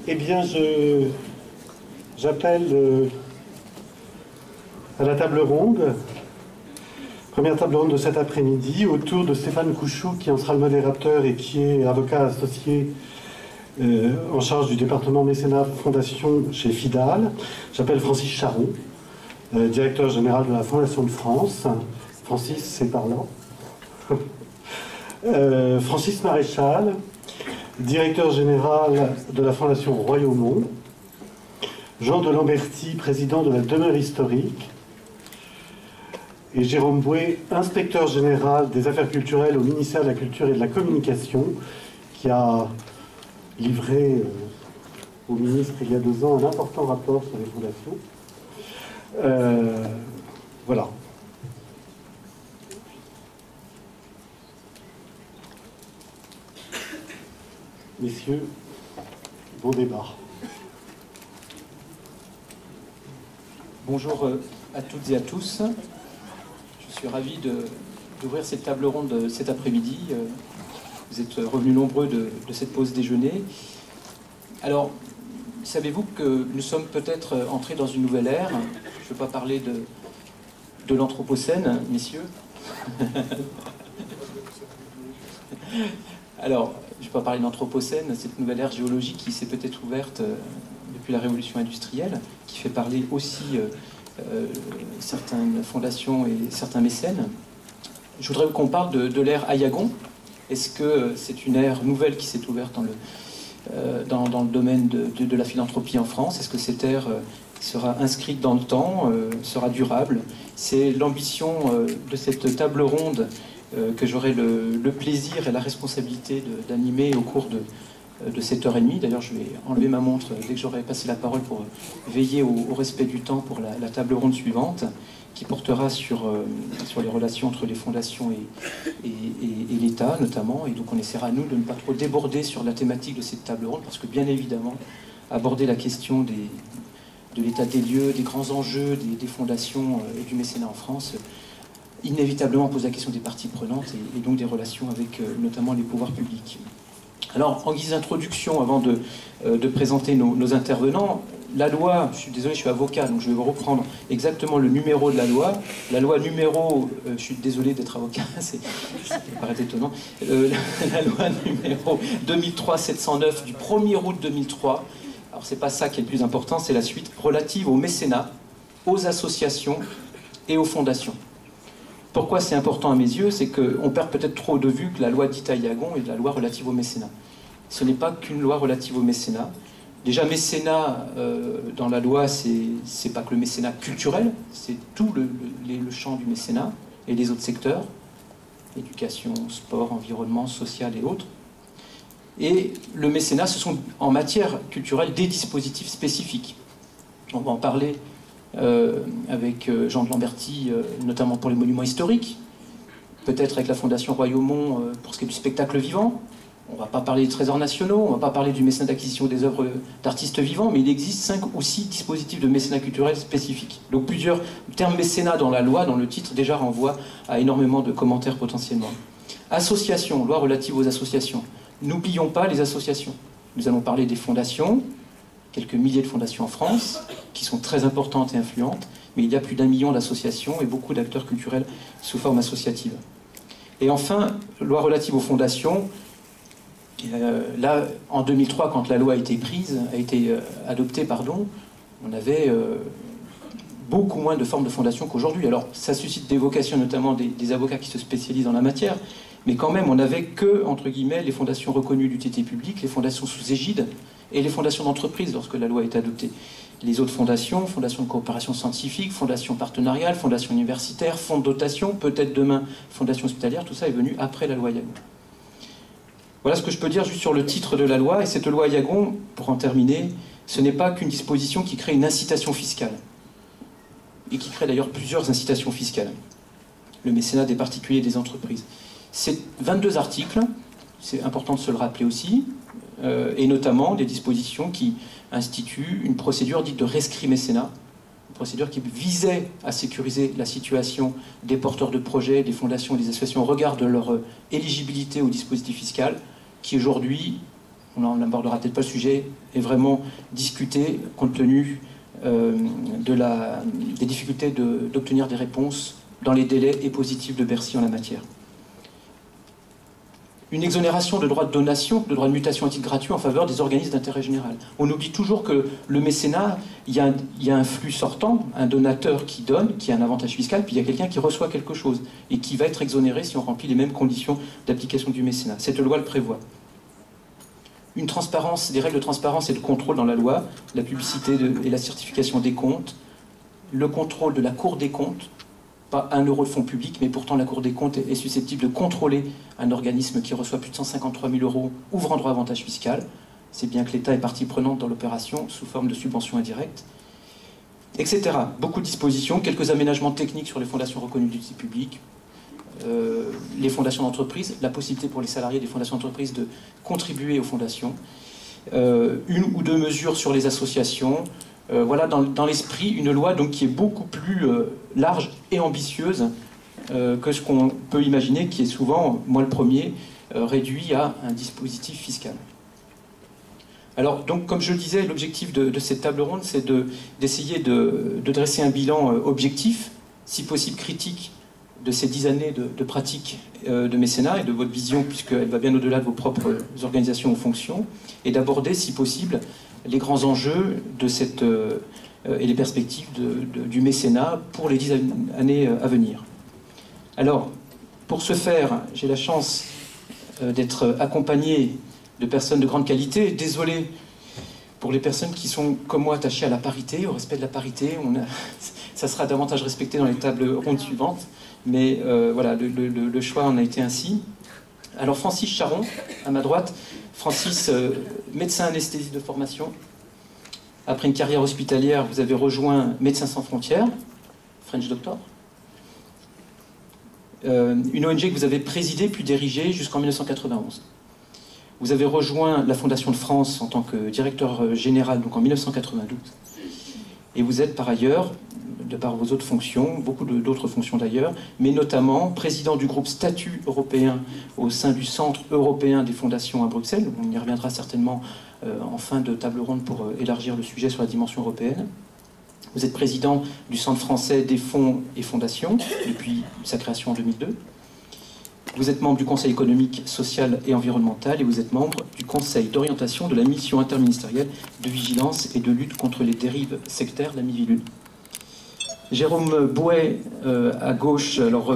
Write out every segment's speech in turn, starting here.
Eh bien, j'appelle à la table ronde, première table ronde de cet après-midi, autour de Stéphane Couchou, qui en sera le modérateur et qui est avocat associé en charge du département mécénat fondation chez Fidal. J'appelle Francis Charon, directeur général de la Fondation de France. Francis, c'est par là. Francis Maréchal, directeur général de la Fondation Royaumont. Jean de Lamberty, président de la demeure historique. Et Jérôme Bouet, inspecteur général des affaires culturelles au ministère de la Culture et de la Communication, qui a livré au ministre il y a 2 ans un important rapport sur les fondations. Voilà. Messieurs, bon débat. Bonjour à toutes et à tous. Je suis ravi d'ouvrir cette table ronde cet après-midi. Vous êtes revenus nombreux de cette pause déjeuner. Alors, savez-vous que nous sommes peut-être entrés dans une nouvelle ère? Je ne veux pas parler de l'Anthropocène, messieurs. Alors, je ne vais pas parler de l'Anthropocène, cette nouvelle ère géologique qui s'est peut-être ouverte depuis la révolution industrielle, qui fait parler aussi certaines fondations et certains mécènes. Je voudrais qu'on parle de l'ère Ayagon. Est-ce que c'est une ère nouvelle qui s'est ouverte dans le domaine de la philanthropie en France? Est-ce que cette ère sera inscrite dans le temps, sera durable? C'est l'ambition de cette table ronde que j'aurai le plaisir et la responsabilité d'animer au cours de cette heure et demie. D'ailleurs, je vais enlever ma montre dès que j'aurai passé la parole pour veiller au respect du temps pour la table ronde suivante, qui portera sur les relations entre les fondations et l'État, notamment. Et donc, on essaiera, nous, de ne pas trop déborder sur la thématique de cette table ronde, parce que, bien évidemment, aborder la question de l'état des lieux, des grands enjeux, des fondations et du mécénat en France, inévitablement pose la question des parties prenantes et donc des relations avec notamment les pouvoirs publics. Alors, en guise d'introduction, avant de présenter nos intervenants, la loi, je suis désolé, je suis avocat, donc je vais vous reprendre exactement le numéro de la loi. La loi numéro, je suis désolé d'être avocat, ça paraît étonnant, la loi numéro 2003-709 du 1er août 2003, alors c'est pas ça qui est le plus important, c'est la suite relative au mécénat, aux associations et aux fondations. Pourquoi c'est important à mes yeux? C'est qu'on perd peut-être trop de vue que la loi dite Ayagon est la loi relative au mécénat. Ce n'est pas qu'une loi relative au mécénat. Déjà, mécénat, dans la loi, c'est pas que le mécénat culturel, c'est tout le champ du mécénat et les autres secteurs, éducation, sport, environnement, social et autres. Et le mécénat, ce sont en matière culturelle des dispositifs spécifiques. On va en parler avec Jean de Lamberty, notamment pour les monuments historiques, peut-être avec la Fondation Royaumont pour ce qui est du spectacle vivant. On ne va pas parler des trésors nationaux, on ne va pas parler du mécénat d'acquisition des œuvres d'artistes vivants, mais il existe 5 ou 6 dispositifs de mécénat culturel spécifiques. Donc plusieurs termes mécénat dans la loi, dans le titre, déjà renvoient à énormément de commentaires potentiellement. Associations, loi relative aux associations. N'oublions pas les associations. Nous allons parler des fondations, quelques milliers de fondations en France, qui sont très importantes et influentes, mais il y a plus d'1 million d'associations et beaucoup d'acteurs culturels sous forme associative. Et enfin, loi relative aux fondations. Là, en 2003, quand la loi a été adoptée, on avait beaucoup moins de formes de fondations qu'aujourd'hui. Alors, ça suscite des vocations, notamment des avocats qui se spécialisent en la matière, mais quand même, on n'avait que, entre guillemets, les fondations reconnues d'utilité publique, les fondations sous égide, et les fondations d'entreprise lorsque la loi a été adoptée. Les autres fondations, fondations de coopération scientifique, fondations partenariales, fondations universitaires, fonds de dotation, peut-être demain fondations hospitalières, tout ça est venu après la loi Ayagon. Voilà ce que je peux dire juste sur le titre de la loi. Et cette loi Ayagon, pour en terminer, ce n'est pas qu'une disposition qui crée une incitation fiscale. Et qui crée d'ailleurs plusieurs incitations fiscales. Le mécénat des particuliers et des entreprises. C'est 22 articles, c'est important de se le rappeler aussi, et notamment des dispositions qui instituent une procédure dite de rescrit mécénat, une procédure qui visait à sécuriser la situation des porteurs de projets, des fondations et des associations au regard de leur éligibilité au dispositif fiscal, qui aujourd'hui on n'abordera peut-être pas le sujet, est vraiment discuté compte tenu des difficultés d'obtenir des réponses dans les délais et positifs de Bercy en la matière. Une exonération de droits de donation, de droits de mutation à titre gratuit en faveur des organismes d'intérêt général. On oublie toujours que le mécénat, il y a un flux sortant, un donateur qui donne, qui a un avantage fiscal, puis il y a quelqu'un qui reçoit quelque chose et qui va être exonéré si on remplit les mêmes conditions d'application du mécénat. Cette loi le prévoit. Une transparence, des règles de transparence et de contrôle dans la loi, la publicité et la certification des comptes, le contrôle de la Cour des comptes, pas 1 euro de fonds publics, mais pourtant la Cour des comptes est susceptible de contrôler un organisme qui reçoit plus de 153 000 euros ouvrant droit à avantage fiscal. C'est bien que l'État est partie prenante dans l'opération sous forme de subventions indirectes, etc. Beaucoup de dispositions, quelques aménagements techniques sur les fondations reconnues d'utilité publique, les fondations d'entreprise, la possibilité pour les salariés des fondations d'entreprise de contribuer aux fondations, 1 ou 2 mesures sur les associations. Voilà, dans l'esprit, une loi donc, qui est beaucoup plus large et ambitieuse que ce qu'on peut imaginer, qui est souvent, moi le premier, réduit à un dispositif fiscal. Alors, donc, comme je le disais, l'objectif de cette table ronde, c'est d'essayer de dresser un bilan objectif, si possible critique, de ces 10 années de pratique de mécénat et de votre vision, puisqu'elle va bien au-delà de vos propres organisations ou fonctions, et d'aborder, si possible, les grands enjeux de cette, et les perspectives du mécénat pour les 10 années à venir. Alors, pour ce faire, j'ai la chance d'être accompagné de personnes de grande qualité. Désolé pour les personnes qui sont, comme moi, attachées à la parité, au respect de la parité. Ça sera davantage respecté dans les tables rondes suivantes. Mais voilà, le choix en a été ainsi. Alors, Francis Charon, à ma droite. Francis, médecin anesthésiste de formation. Après une carrière hospitalière, vous avez rejoint Médecins sans frontières, French Doctor. Une ONG que vous avez présidée puis dirigée jusqu'en 1991. Vous avez rejoint la Fondation de France en tant que directeur général, donc en 1992. Et vous êtes par ailleurs, de par vos autres fonctions, beaucoup d'autres fonctions d'ailleurs, mais notamment président du groupe Statut européen au sein du Centre européen des fondations à Bruxelles. On y reviendra certainement en fin de table ronde pour élargir le sujet sur la dimension européenne. Vous êtes président du Centre français des fonds et fondations depuis sa création en 2002. Vous êtes membre du Conseil économique, social et environnemental et vous êtes membre du Conseil d'orientation de la mission interministérielle de vigilance et de lutte contre les dérives sectaires, la MIVILUD. Jérôme Bouet, à gauche, alors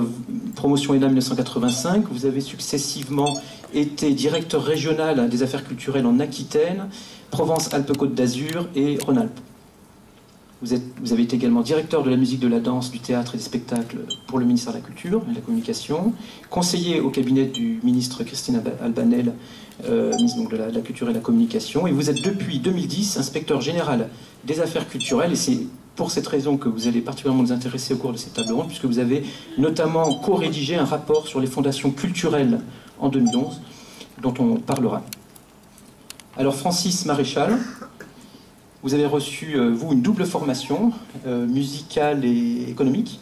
promotion ENA 1985, vous avez successivement été directeur régional des affaires culturelles en Aquitaine, Provence-Alpes-Côte d'Azur et Rhône-Alpes. Vous avez été également directeur de la musique, de la danse, du théâtre et des spectacles pour le ministère de la Culture et de la Communication, conseiller au cabinet du ministre Christine Albanel, ministre donc de la Culture et de la Communication, et vous êtes depuis 2010 inspecteur général des affaires culturelles, et c'est pour cette raison que vous allez particulièrement nous intéresser au cours de cette table ronde, puisque vous avez notamment co-rédigé un rapport sur les fondations culturelles en 2011, dont on parlera. Alors Francis Maréchal, vous avez reçu, vous, une double formation, musicale et économique.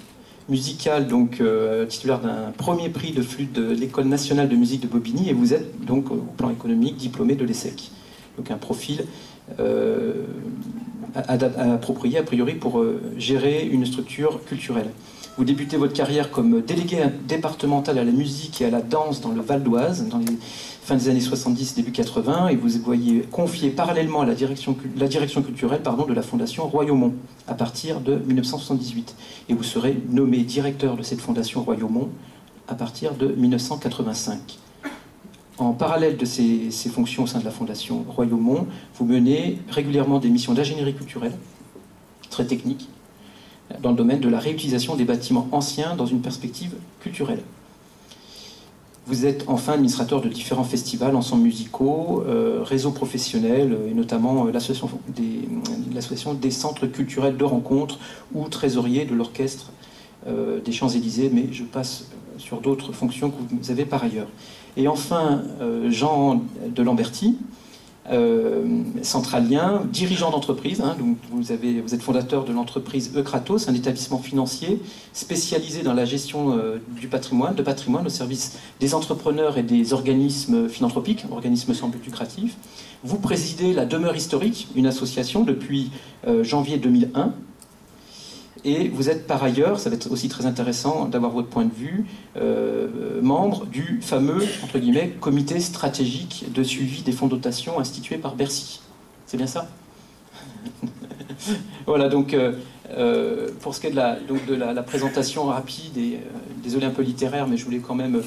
Musicale, donc titulaire d'un premier prix de flûte de l'École nationale de musique de Bobigny, et vous êtes donc au plan économique diplômé de l'ESSEC. Donc un profil approprié a priori pour gérer une structure culturelle. Vous débutez votre carrière comme délégué départemental à la musique et à la danse dans le Val d'Oise, dans les fins des années 70, début 80, et vous voyez confié parallèlement à la direction culturelle de la Fondation Royaumont à partir de 1978. Et vous serez nommé directeur de cette Fondation Royaumont à partir de 1985. En parallèle de ces fonctions au sein de la Fondation Royaumont, vous menez régulièrement des missions d'ingénierie culturelle, très techniques, dans le domaine de la réutilisation des bâtiments anciens dans une perspective culturelle. Vous êtes enfin administrateur de différents festivals, ensembles musicaux, réseaux professionnels, et notamment l'association des centres culturels de rencontres ou trésorier de l'orchestre des Champs-Élysées, mais je passe sur d'autres fonctions que vous avez par ailleurs. Et enfin, Jean de Lamberty, centralien, dirigeant d'entreprise. Hein, donc vous êtes fondateur de l'entreprise Eukratos, un établissement financier spécialisé dans la gestion de patrimoine au service des entrepreneurs et des organismes philanthropiques, organismes sans but lucratif. Vous présidez la Demeure Historique, une association depuis janvier 2001. Et vous êtes par ailleurs, ça va être aussi très intéressant d'avoir votre point de vue, membre du fameux, entre guillemets, comité stratégique de suivi des fonds de dotation institué par Bercy. C'est bien ça? Voilà, donc pour ce qui est de la présentation rapide, et désolé un peu littéraire, mais je voulais quand même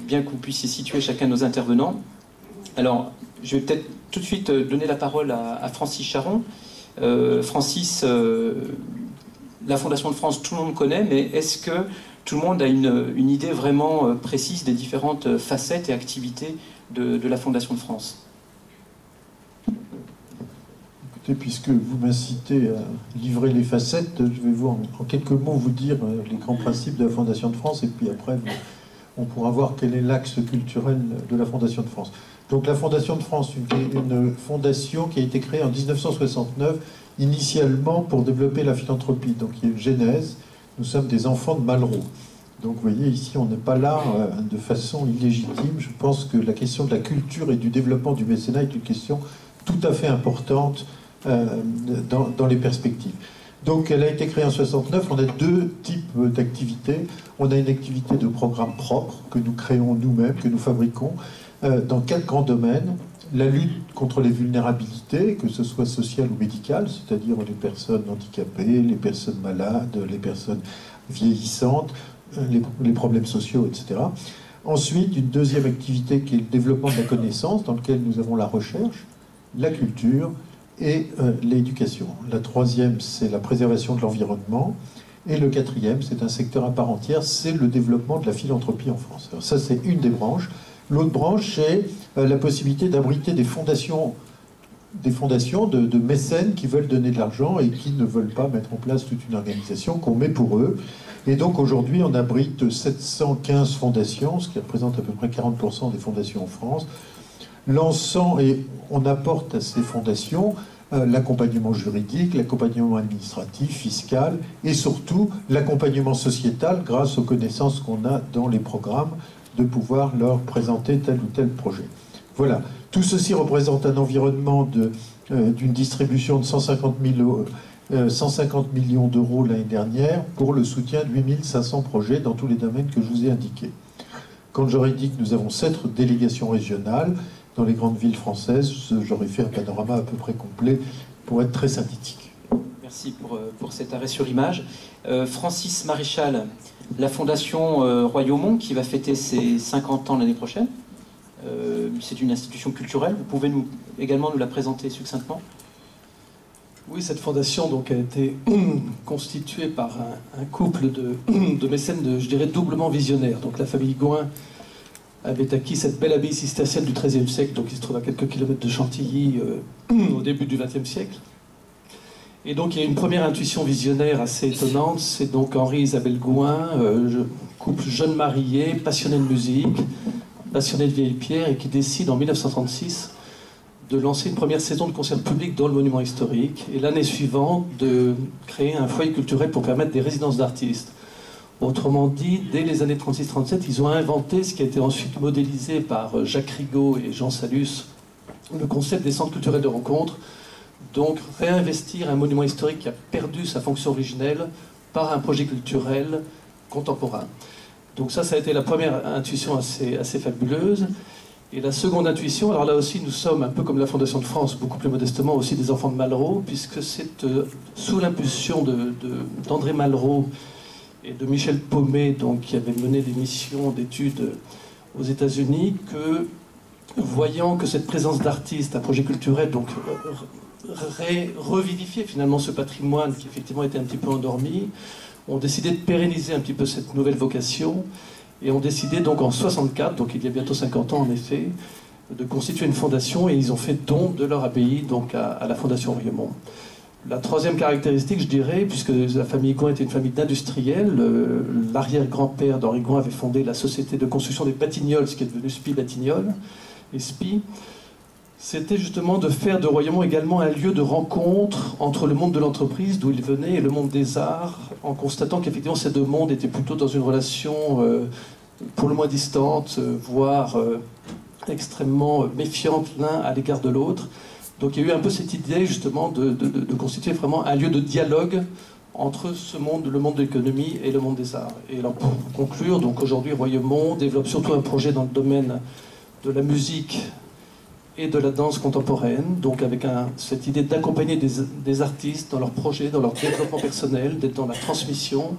bien que vous puissiez situer chacun de nos intervenants. Alors, je vais peut-être tout de suite donner la parole à Francis Charon. Francis... la Fondation de France, tout le monde connaît, mais est-ce que tout le monde a une idée vraiment précise des différentes facettes et activités de la Fondation de France? Écoutez, puisque vous m'incitez à livrer les facettes, je vais en quelques mots vous dire les grands principes de la Fondation de France, et puis après, on pourra voir quel est l'axe culturel de la Fondation de France. Donc la Fondation de France, une fondation qui a été créée en 1969, initialement pour développer la philanthropie. Donc il y a une genèse, nous sommes des enfants de Malraux. Donc vous voyez, ici on n'est pas là de façon illégitime. Je pense que la question de la culture et du développement du mécénat est une question tout à fait importante dans les perspectives. Donc elle a été créée en 69, on a deux types d'activités. On a une activité de programme propre que nous créons nous-mêmes, que nous fabriquons, dans 4 grands domaines. La lutte contre les vulnérabilités, que ce soit sociales ou médicales, c'est-à-dire les personnes handicapées, les personnes malades, les personnes vieillissantes, les problèmes sociaux, etc. Ensuite, une deuxième activité qui est le développement de la connaissance, dans lequel nous avons la recherche, la culture et l'éducation. La troisième, c'est la préservation de l'environnement. Et le quatrième, c'est un secteur à part entière, c'est le développement de la philanthropie en France. Alors ça, c'est une des branches. L'autre branche, c'est la possibilité d'abriter des fondations de mécènes qui veulent donner de l'argent et qui ne veulent pas mettre en place toute une organisation qu'on met pour eux. Et donc aujourd'hui, on abrite 715 fondations, ce qui représente à peu près 40% des fondations en France. Et on apporte à ces fondations l'accompagnement juridique, l'accompagnement administratif, fiscal et surtout l'accompagnement sociétal grâce aux connaissances qu'on a dans les programmes, de pouvoir leur présenter tel ou tel projet. Voilà. Tout ceci représente un environnement d'une distribution de 150 millions d'euros l'année dernière pour le soutien de 8500 projets dans tous les domaines que je vous ai indiqués. Quand j'aurais dit que nous avons 7 délégations régionales dans les grandes villes françaises, j'aurais fait un panorama à peu près complet pour être très synthétique. Merci pour cet arrêt sur image. Francis Maréchal, la Fondation Royaumont, qui va fêter ses 50 ans l'année prochaine. C'est une institution culturelle. Vous pouvez également nous la présenter succinctement? Oui, cette fondation donc, a été constituée par un couple de mécènes, je dirais, doublement visionnaires. Donc la famille Gouin avait acquis cette belle abbaye cistercienne du XIIIe siècle, donc qui se trouve à quelques kilomètres de Chantilly au début du XXe siècle. Et donc il y a une première intuition visionnaire assez étonnante, c'est donc Henri et Isabelle Gouin, couple jeune marié, passionné de musique, passionné de vieilles pierres, et qui décide en 1936 de lancer une première saison de concerts publics dans le monument historique, et l'année suivante de créer un foyer culturel pour permettre des résidences d'artistes. Autrement dit, dès les années 36-37, ils ont inventé ce qui a été ensuite modélisé par Jacques Rigaud et Jean Salus, le concept des centres culturels de rencontre. Donc réinvestir un monument historique qui a perdu sa fonction originelle par un projet culturel contemporain. Donc ça a été la première intuition assez fabuleuse. Et la seconde intuition, alors là aussi nous sommes un peu comme la Fondation de France, beaucoup plus modestement aussi des enfants de Malraux, puisque c'est sous l'impulsion d'André Malraux et de Michel Paumet, donc, qui avait mené des missions d'études aux États-Unis, que voyant que cette présence d'artistes, un projet culturel, donc revivifier finalement ce patrimoine qui effectivement était un petit peu endormi, ont décidé de pérenniser un petit peu cette nouvelle vocation et ont décidé donc en 64, donc il y a bientôt 50 ans en effet, de constituer une fondation, et ils ont fait don de leur abbaye donc à la Fondation Royaumont. La troisième caractéristique, je dirais, puisque la famille Gouin était une famille d'industriels, l'arrière-grand-père d'Henri Gouin avait fondé la société de construction des Batignolles, ce qui est devenu SPI Batignolles, et SPI, c'était justement de faire de Royaumont également un lieu de rencontre entre le monde de l'entreprise, d'où il venait, et le monde des arts, en constatant qu'effectivement ces deux mondes étaient plutôt dans une relation pour le moins distante, voire extrêmement méfiante l'un à l'égard de l'autre. Donc il y a eu un peu cette idée justement de constituer vraiment un lieu de dialogue entre ce monde, le monde de l'économie et le monde des arts. Et alors pour conclure, donc aujourd'hui Royaumont développe surtout un projet dans le domaine de la musique et de la danse contemporaine, donc avec cette idée d'accompagner des artistes dans leurs projets, dans leur développement personnel, d'être dans la transmission,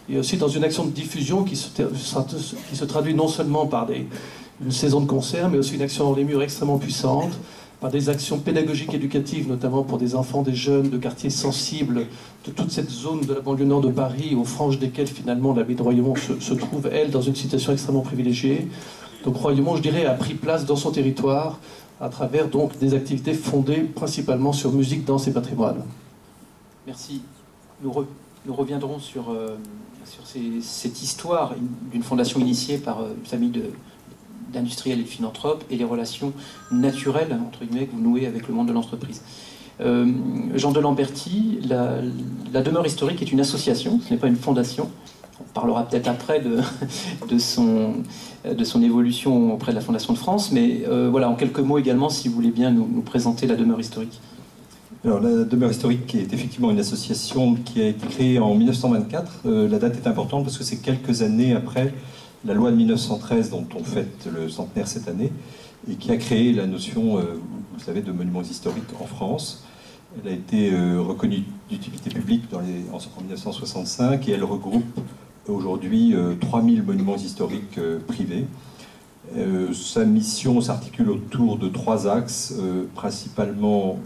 et aussi dans une action de diffusion qui se traduit non seulement par une saison de concerts, mais aussi une action dans les murs extrêmement puissante, par des actions pédagogiques éducatives, notamment pour des enfants, des jeunes de quartiers sensibles de toute cette zone de la banlieue nord de Paris, aux franges desquelles finalement l'abbaye de Royaumont se trouve, elle, dans une situation extrêmement privilégiée. Donc Royaumont, je dirais, a pris place dans son territoire à travers donc des activités fondées principalement sur musique, danse et patrimoine. Merci. Nous reviendrons sur cette histoire d'une fondation initiée par une famille d'industriels et de philanthropes et les relations naturelles, entre guillemets, que vous nouez avec le monde de l'entreprise. Jean de Lamberty, la demeure historique est une association, ce n'est pas une fondation. On parlera peut-être après de son évolution auprès de la Fondation de France, mais voilà, en quelques mots également, si vous voulez bien nous présenter la demeure historique. Alors, la demeure historique est effectivement une association qui a été créée en 1924. La date est importante parce que c'est quelques années après la loi de 1913 dont on fête le centenaire cette année et qui a créé la notion, vous savez, de monuments historiques en France. Elle a été reconnue d'utilité publique en 1965 et elle regroupe aujourd'hui 3000 monuments historiques privés. Sa mission s'articule autour de 3 axes, principalement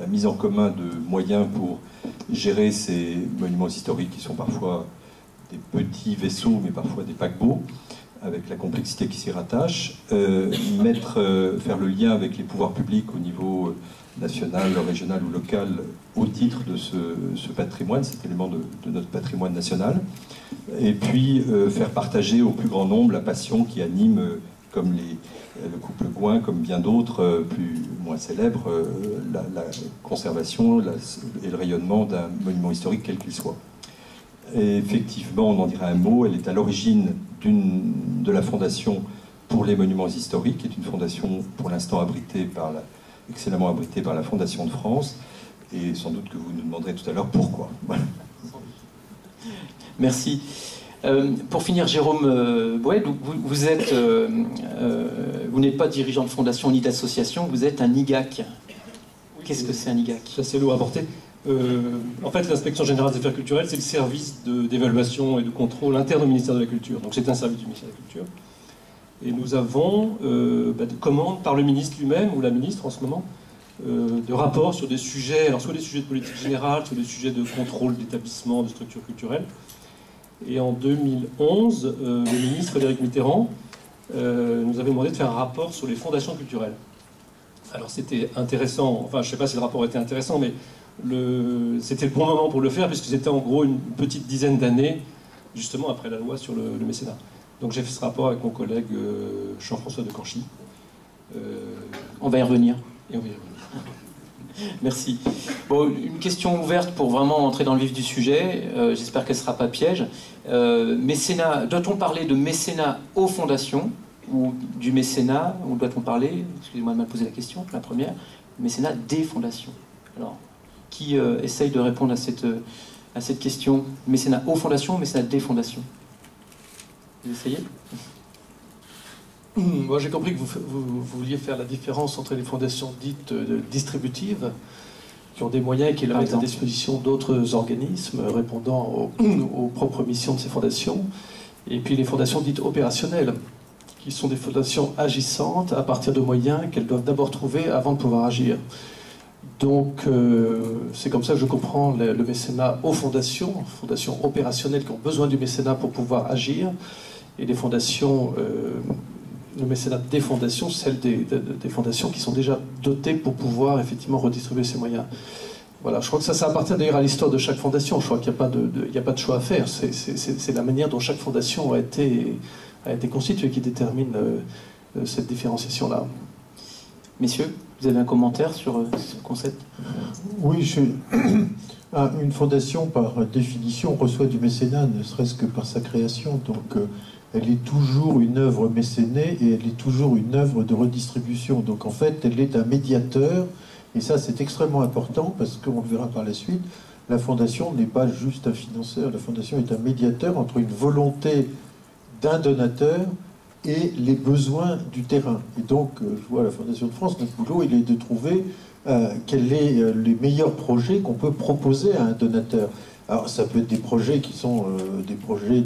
la mise en commun de moyens pour gérer ces monuments historiques qui sont parfois des petits vaisseaux mais parfois des paquebots, avec la complexité qui s'y rattache, faire le lien avec les pouvoirs publics au niveau national, régional ou local au titre de ce patrimoine, cet élément de notre patrimoine national, et puis faire partager au plus grand nombre la passion qui anime, comme le couple Gouin, comme bien d'autres moins célèbres, la conservation et le rayonnement d'un monument historique quel qu'il soit. Et effectivement, on en dira un mot, elle est à l'origine de la Fondation pour les monuments historiques, qui est une fondation pour l'instant excellemment abritée par la Fondation de France, et sans doute que vous nous demanderez tout à l'heure pourquoi. Voilà. Merci. Pour finir, Jérôme Bouet, vous n'êtes pas dirigeant de fondation ni d'association, vous êtes un IGAC. Qu'est-ce que c'est un IGAC? Ça, c'est lourd à porter. En fait, l'Inspection Générale des Affaires Culturelles, c'est le service d'évaluation et de contrôle interne au ministère de la Culture. Donc c'est un service du ministère de la Culture. Et nous avons des commandes par le ministre lui-même, ou la ministre en ce moment, de rapports sur des sujets, alors soit des sujets de politique générale, soit des sujets de contrôle d'établissement, de structures culturelles. Et en 2011, le ministre Frédéric Mitterrand nous avait demandé de faire un rapport sur les fondations culturelles. Alors c'était intéressant, enfin je ne sais pas si le rapport était intéressant, mais c'était le bon moment pour le faire, puisque c'était en gros une petite dizaine d'années, justement après la loi sur le mécénat. Donc j'ai fait ce rapport avec mon collègue Jean-François de Canchy. On va y revenir. Et on va y revenir. Merci. Bon, une question ouverte pour vraiment entrer dans le vif du sujet. J'espère qu'elle ne sera pas piège. Mécénat, doit-on parler de mécénat aux fondations ou du mécénat, ou doit-on parler, excusez-moi de mal poser la question, la première, mécénat des fondations? Alors, qui essaye de répondre à cette question? Mécénat aux fondations ou mécénat des fondations? Vous essayez? Moi, j'ai compris que vous vouliez faire la différence entre les fondations dites distributives, qui ont des moyens et qui les mettent à disposition d'autres organismes répondant aux propres missions de ces fondations, et puis les fondations dites opérationnelles, qui sont des fondations agissantes à partir de moyens qu'elles doivent d'abord trouver avant de pouvoir agir. Donc, c'est comme ça que je comprends le mécénat aux fondations opérationnelles qui ont besoin du mécénat pour pouvoir agir, et les fondations... le mécénat des fondations, celles des fondations qui sont déjà dotées pour pouvoir effectivement redistribuer ces moyens. Voilà, je crois que ça appartient d'ailleurs à l'histoire de chaque fondation. Je crois qu'il n'y a pas de choix à faire. C'est la manière dont chaque fondation a été constituée qui détermine cette différenciation-là. Messieurs, Vous avez un commentaire sur ce concept? Oui, une fondation, par définition, reçoit du mécénat, ne serait-ce que par sa création. Donc, elle est toujours une œuvre mécénée et elle est toujours une œuvre de redistribution. Donc, en fait, elle est un médiateur. Et ça, c'est extrêmement important parce qu'on le verra par la suite. La fondation n'est pas juste un financeur. La fondation est un médiateur entre une volonté d'un donateur et les besoins du terrain. Et donc, je vois à la Fondation de France, notre boulot, il est de trouver quels sont les meilleurs projets qu'on peut proposer à un donateur. Alors, ça peut être des projets qui sont des projets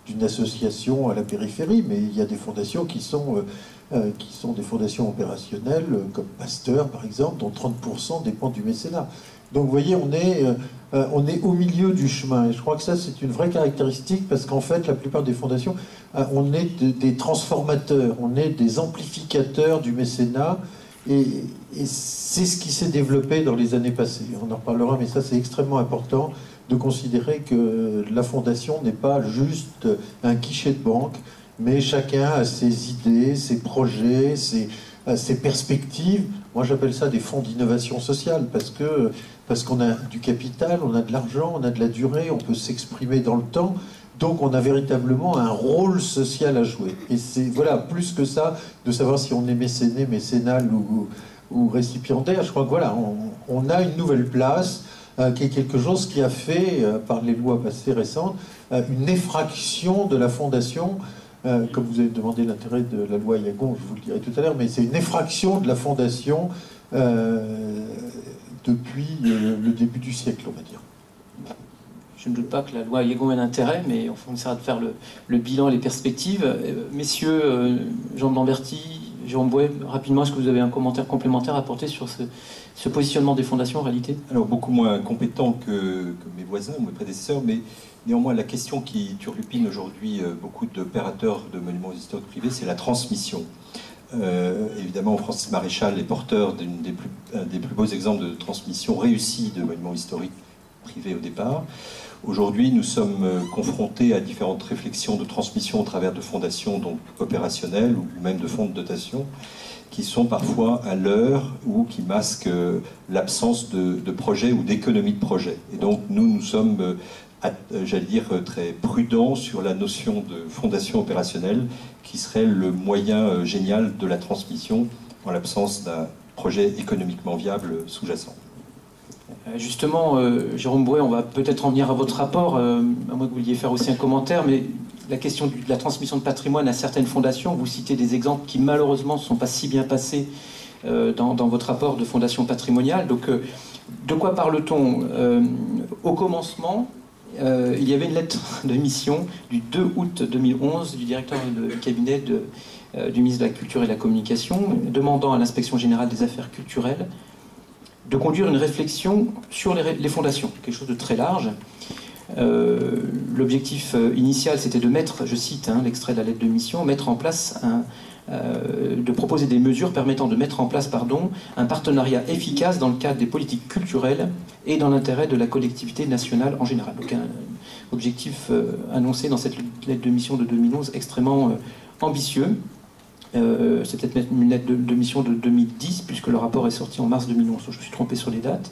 d'une association à la périphérie, mais il y a des fondations qui sont des fondations opérationnelles, comme Pasteur, par exemple, dont 30% dépendent du mécénat. Donc, vous voyez, on est au milieu du chemin. Et je crois que ça, c'est une vraie caractéristique, parce qu'en fait, la plupart des fondations, on est des transformateurs, on est des amplificateurs du mécénat, et c'est ce qui s'est développé dans les années passées. On en reparlera, mais ça, c'est extrêmement important de considérer que la fondation n'est pas juste un guichet de banque, mais chacun a ses idées, ses projets, ses perspectives. Moi, j'appelle ça des fonds d'innovation sociale, parce qu'on a du capital, on a de l'argent, on a de la durée, on peut s'exprimer dans le temps. Donc, on a véritablement un rôle social à jouer. Et c'est, voilà, plus que ça, de savoir si on est mécéné, mécénal ou récipiendaire. Je crois que voilà, on a une nouvelle place, qui est quelque chose qui a fait, par les lois passées récentes, une effraction de la fondation. Comme vous avez demandé l'intérêt de la loi Ayagon, je vous le dirai tout à l'heure, mais c'est une effraction de la fondation depuis le début du siècle, on va dire. Je ne doute pas que la loi Ayagon ait l'intérêt, mais on essaiera de faire le bilan et les perspectives. Messieurs, Jean de Lamberty, Jérôme Bouet, rapidement, est-ce que vous avez un commentaire complémentaire à apporter sur ce positionnement des fondations en réalité? Alors, beaucoup moins compétent que mes voisins ou mes prédécesseurs, mais néanmoins, la question qui turlupine aujourd'hui beaucoup d'opérateurs de monuments historiques privés, c'est la transmission. Évidemment, Francis Maréchal est porteur d'un des plus beaux exemples de transmission réussie de monuments historiques privés au départ. Aujourd'hui, nous sommes confrontés à différentes réflexions de transmission au travers de fondations donc opérationnelles ou même de fonds de dotation qui sont parfois à l'heure ou qui masquent l'absence de projet ou d'économie de projet. Et donc, nous sommes, j'allais dire, très prudents sur la notion de fondation opérationnelle qui serait le moyen génial de la transmission en l'absence d'un projet économiquement viable sous-jacent. Justement, Jérôme Bouet, on va peut-être en venir à votre rapport, à moins que vous vouliez faire aussi un commentaire, mais la question de la transmission de patrimoine à certaines fondations, vous citez des exemples qui malheureusement ne sont pas si bien passés dans votre rapport de fondation patrimoniale. Donc, de quoi parle-t-on? Au commencement, il y avait une lettre de mission du 2 août 2011 du directeur du cabinet du ministre de la Culture et de la Communication, demandant à l'Inspection générale des affaires culturelles de conduire une réflexion sur les fondations, quelque chose de très large. L'objectif initial, c'était de mettre, je cite l'extrait de la lettre de mission, mettre en place de proposer des mesures permettant de mettre en place un partenariat efficace dans le cadre des politiques culturelles et dans l'intérêt de la collectivité nationale en général. Donc un objectif annoncé dans cette lettre de mission de 2011 extrêmement ambitieux. C'est peut-être même une lettre de mission de 2010, puisque le rapport est sorti en mars 2011. Je me suis trompé sur les dates.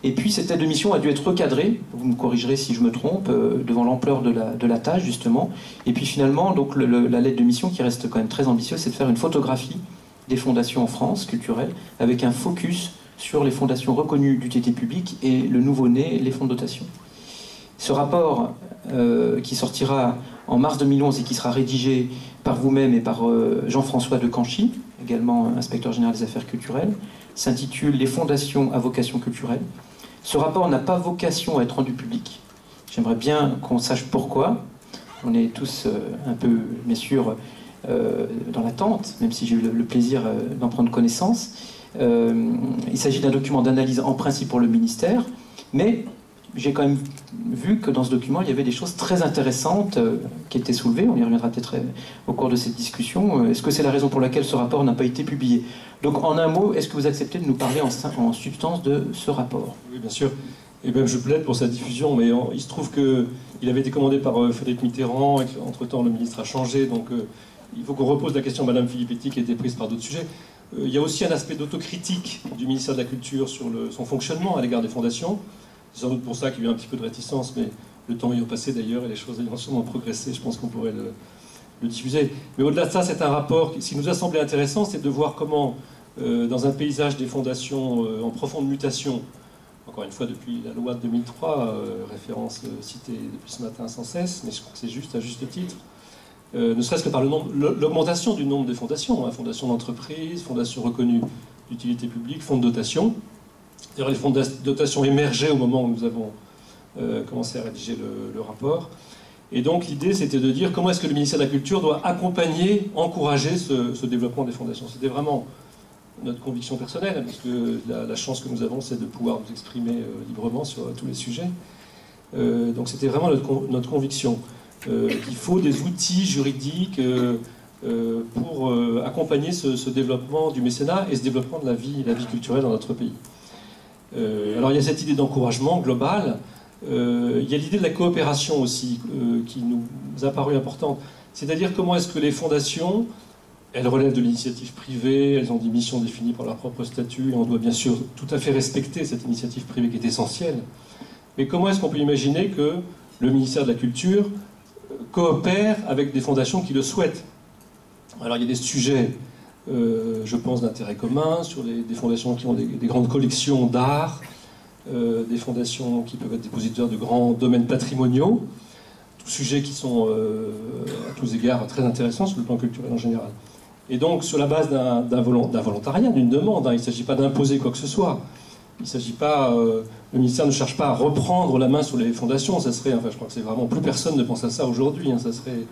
Et puis cette lettre de mission a dû être recadrée, vous me corrigerez si je me trompe, devant l'ampleur de la tâche, justement. Et puis finalement, donc, la lettre de mission, qui reste quand même très ambitieuse, c'est de faire une photographie des fondations en France, culturelles, avec un focus sur les fondations reconnues d'utilité publique et le nouveau-né, les fonds de dotation. Ce rapport, qui sortira en mars 2011 et qui sera rédigé par vous-même et par Jean-François de Canchy, également inspecteur général des affaires culturelles, s'intitule « Les fondations à vocation culturelle ». Ce rapport n'a pas vocation à être rendu public. J'aimerais bien qu'on sache pourquoi. On est tous un peu, bien sûr, dans l'attente, même si j'ai eu le plaisir d'en prendre connaissance. Il s'agit d'un document d'analyse en principe pour le ministère, mais j'ai quand même vu que dans ce document, il y avait des choses très intéressantes qui étaient soulevées. On y reviendra peut-être au cours de cette discussion. Est-ce que c'est la raison pour laquelle ce rapport n'a pas été publié? Donc, en un mot, est-ce que vous acceptez de nous parler en substance de ce rapport? Oui, bien sûr. Et même je plaide pour sa diffusion, mais il se trouve qu'il avait été commandé par Frédéric Mitterrand, et qu'entre-temps, le ministre a changé. Donc, il faut qu'on repose la question à Mme Filippetti, qui a été prise par d'autres sujets. Il y a aussi un aspect d'autocritique du ministère de la Culture sur son fonctionnement à l'égard des fondations. C'est sans doute pour ça qu'il y a eu un petit peu de réticence, mais le temps ayant passé d'ailleurs et les choses ayant sûrement progressé, je pense qu'on pourrait le diffuser. Mais au-delà de ça, c'est un rapport qui, ce qui nous a semblé intéressant, c'est de voir comment, dans un paysage des fondations en profonde mutation, encore une fois depuis la loi de 2003, référence citée depuis ce matin sans cesse, mais je crois que c'est juste à juste titre, ne serait-ce que par l'augmentation du nombre des fondations, hein, fondations d'entreprise, fondations reconnues d'utilité publique, fonds de dotation. D'ailleurs, les fonds de dotation émergeaient au moment où nous avons commencé à rédiger le rapport. Et donc l'idée, c'était de dire comment est-ce que le ministère de la Culture doit accompagner, encourager ce développement des fondations. C'était vraiment notre conviction personnelle, parce que la chance que nous avons, c'est de pouvoir nous exprimer librement sur tous les sujets. Donc c'était vraiment notre conviction. Qu'il faut des outils juridiques pour accompagner ce développement du mécénat et ce développement de la vie culturelle dans notre pays. Alors il y a cette idée d'encouragement global, il y a l'idée de la coopération aussi qui nous a paru importante, c'est-à-dire comment est-ce que les fondations, elles relèvent de l'initiative privée, elles ont des missions définies par leur propre statut, et on doit bien sûr tout à fait respecter cette initiative privée qui est essentielle, mais comment est-ce qu'on peut imaginer que le ministère de la Culture coopère avec des fondations qui le souhaitent. Alors il y a des sujets, je pense, d'intérêt commun, sur des fondations qui ont des grandes collections d'art, des fondations qui peuvent être dépositaires de grands domaines patrimoniaux, tous sujets qui sont à tous égards très intéressants sur le plan culturel en général. Et donc sur la base d'un volontariat, d'une demande, hein, il ne s'agit pas d'imposer quoi que ce soit. Il ne s'agit pas, le ministère ne cherche pas à reprendre la main sur les fondations, ça serait, enfin je crois que c'est vraiment, plus personne ne pense à ça aujourd'hui, hein, ça serait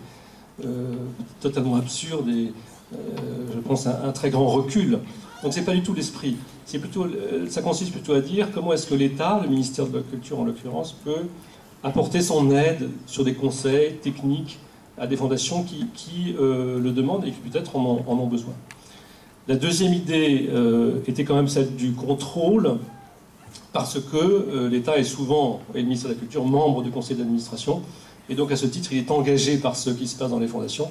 totalement absurde et je pense un très grand recul. Donc c'est pas du tout l'esprit, c'est plutôt, ça consiste plutôt à dire comment est-ce que l'État, le ministère de la Culture en l'occurrence, peut apporter son aide sur des conseils techniques à des fondations qui le demandent et qui peut-être en ont besoin. La deuxième idée était quand même celle du contrôle, parce que l'État est souvent, et le ministère de la Culture, membre du conseil d'administration, et donc à ce titre, il est engagé par ce qui se passe dans les fondations,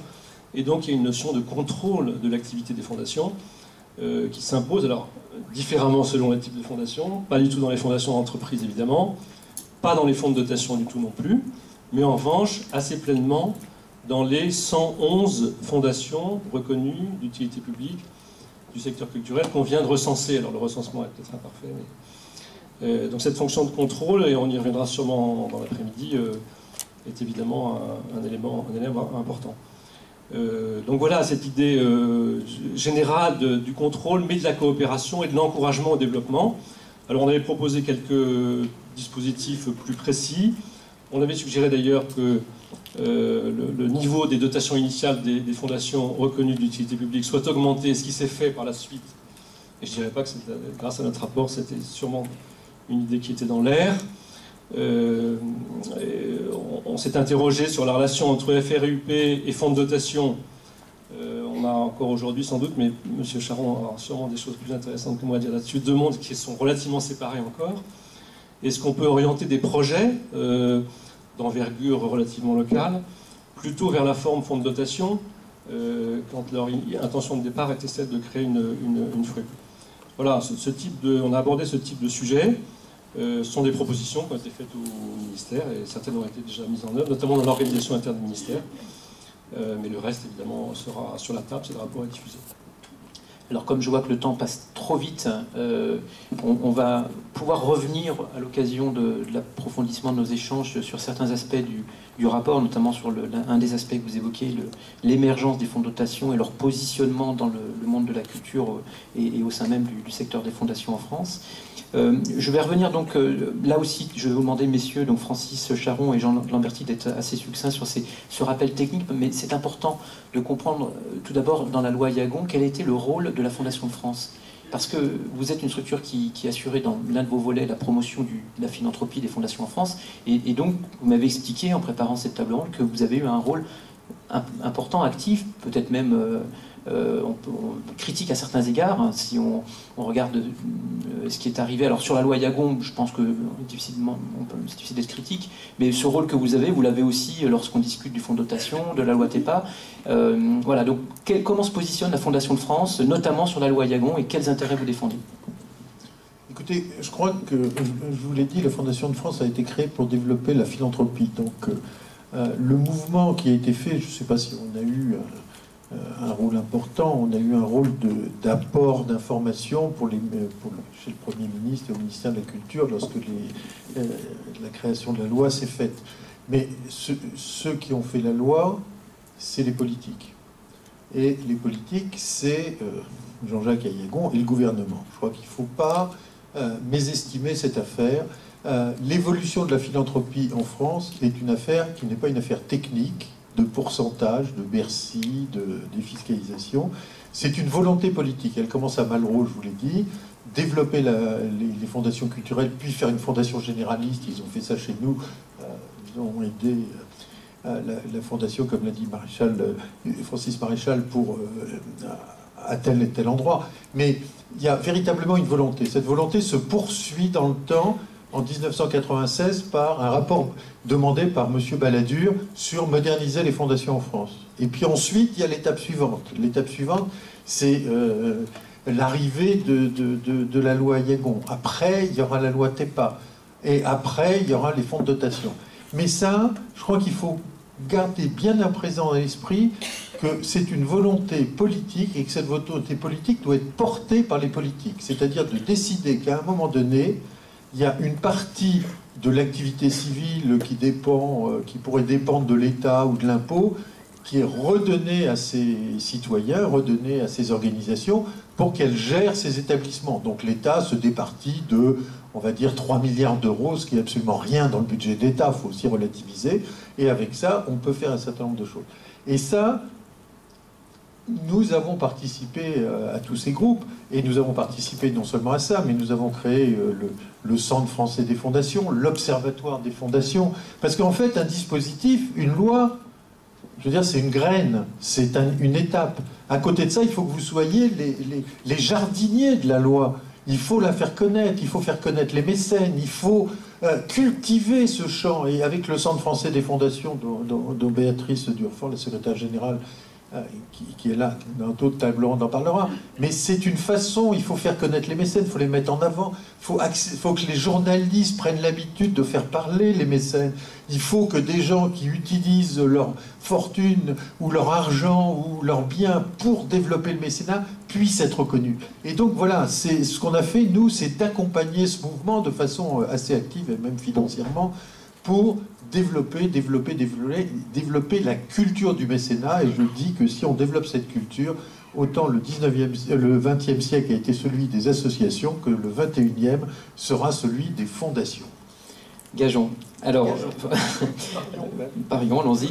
et donc il y a une notion de contrôle de l'activité des fondations qui s'impose, alors différemment selon les types de fondations, pas du tout dans les fondations d'entreprise évidemment, pas dans les fonds de dotation du tout non plus, mais en revanche, assez pleinement dans les 111 fondations reconnues d'utilité publique du secteur culturel qu'on vient de recenser. Alors le recensement est peut-être imparfait, mais... donc cette fonction de contrôle, et on y reviendra sûrement dans l'après-midi, est évidemment un élément important. Donc voilà cette idée générale du contrôle, mais de la coopération et de l'encouragement au développement. Alors on avait proposé quelques dispositifs plus précis. On avait suggéré d'ailleurs que le niveau des dotations initiales des fondations reconnues d'utilité publique soit augmenté, ce qui s'est fait par la suite. Et je ne dirais pas que grâce à notre rapport, c'était sûrement une idée qui était dans l'air. On s'est interrogé sur la relation entre FRUP et fonds de dotation. On a encore aujourd'hui sans doute, mais M. Charon aura sûrement des choses plus intéressantes que moi à dire là-dessus, deux mondes qui sont relativement séparés encore. Est-ce qu'on peut orienter des projets d'envergure relativement locale plutôt vers la forme fonds de dotation quand leur intention de départ était celle de créer une FRUP? Voilà, on a abordé ce type de sujet. Ce sont des propositions qui ont été faites au ministère et certaines ont été déjà mises en œuvre, notamment dans l'organisation interne du ministère. Mais le reste, évidemment, sera sur la table, c'est le rapport à diffuser. Alors comme je vois que le temps passe trop vite, on va pouvoir revenir à l'occasion de l'approfondissement de nos échanges sur certains aspects du rapport, notamment sur un des aspects que vous évoquiez, l'émergence des fonds de dotation et leur positionnement dans le monde de la culture et au sein même du secteur des fondations en France. Je vais revenir donc, là aussi, je vais vous demander, messieurs, donc Francis Charon et Jean Lamberty, d'être assez succincts sur ce rappel technique, mais c'est important de comprendre, tout d'abord, dans la loi Ayagon, quel était le rôle de la Fondation de France. Parce que vous êtes une structure qui assurait dans l'un de vos volets la promotion de la philanthropie des fondations en France, et donc vous m'avez expliqué, en préparant cette table ronde, que vous avez eu un rôle important, actif, peut-être même... critique à certains égards, hein, si on regarde ce qui est arrivé. Alors sur la loi Yagon, je pense que c'est difficile d'être critique, mais ce rôle que vous avez, vous l'avez aussi lorsqu'on discute du fonds de dotation, de la loi TEPA. Voilà, donc comment se positionne la Fondation de France, notamment sur la loi Yagon, et quels intérêts vous défendez? Écoutez, je crois que, je vous l'ai dit, la Fondation de France a été créée pour développer la philanthropie. Donc le mouvement qui a été fait, je ne sais pas si on a eu un rôle important, on a eu un rôle d'apport d'information chez le Premier ministre et au ministère de la Culture lorsque la création de la loi s'est faite. Mais ceux qui ont fait la loi, c'est les politiques. Et les politiques, c'est Jean-Jacques Ayagon et le gouvernement. Je crois qu'il ne faut pas mésestimer cette affaire. L'évolution de la philanthropie en France est une affaire qui n'est pas une affaire technique, de pourcentage, de Bercy, de défiscalisation. C'est une volonté politique. Elle commence à Malraux, je vous l'ai dit, développer les fondations culturelles, puis faire une fondation généraliste. Ils ont fait ça chez nous. Ils ont aidé la fondation, comme l'a dit Francis Maréchal, à tel et tel endroit. Mais il y a véritablement une volonté. Cette volonté se poursuit dans le temps, en 1996, par un rapport demandé par M. Balladur sur moderniser les fondations en France. Et puis ensuite, il y a l'étape suivante. L'étape suivante, c'est l'arrivée de la loi Yagon. Après, il y aura la loi TEPA. Et après, il y aura les fonds de dotation. Mais ça, je crois qu'il faut garder bien à présent à l'esprit que c'est une volonté politique et que cette volonté politique doit être portée par les politiques. C'est-à-dire de décider qu'à un moment donné, il y a une partie de l'activité civile qui pourrait dépendre de l'État ou de l'impôt, qui est redonnée à ses citoyens, redonnée à ses organisations, pour qu'elles gèrent ces établissements. Donc l'État se départit de, on va dire, 3 milliards d'euros, ce qui n'est absolument rien dans le budget de l'État, il faut aussi relativiser, et avec ça, on peut faire un certain nombre de choses. Et ça, nous avons participé à tous ces groupes, et nous avons participé non seulement à ça, mais nous avons créé le Centre français des fondations, l'Observatoire des fondations, parce qu'en fait, un dispositif, une loi, je veux dire, c'est une graine, c'est une étape. À côté de ça, il faut que vous soyez les jardiniers de la loi. Il faut la faire connaître, il faut faire connaître les mécènes, il faut cultiver ce champ. Et avec le Centre français des fondations, dont Béatrice Durfort, la secrétaire générale, qui est là, dans un autre table ronde en parlera, mais c'est une façon, il faut faire connaître les mécènes, il faut les mettre en avant, il faut que les journalistes prennent l'habitude de faire parler les mécènes, il faut que des gens qui utilisent leur fortune ou leur argent ou leurs biens pour développer le mécénat puissent être reconnus. Et donc voilà, c'est ce qu'on a fait, nous, c'est d'accompagner ce mouvement de façon assez active et même financièrement pour développer la culture du mécénat. Et je dis que si on développe cette culture, autant le 20e siècle a été celui des associations que le 21e sera celui des fondations. Gageons. Alors, parions, allons-y.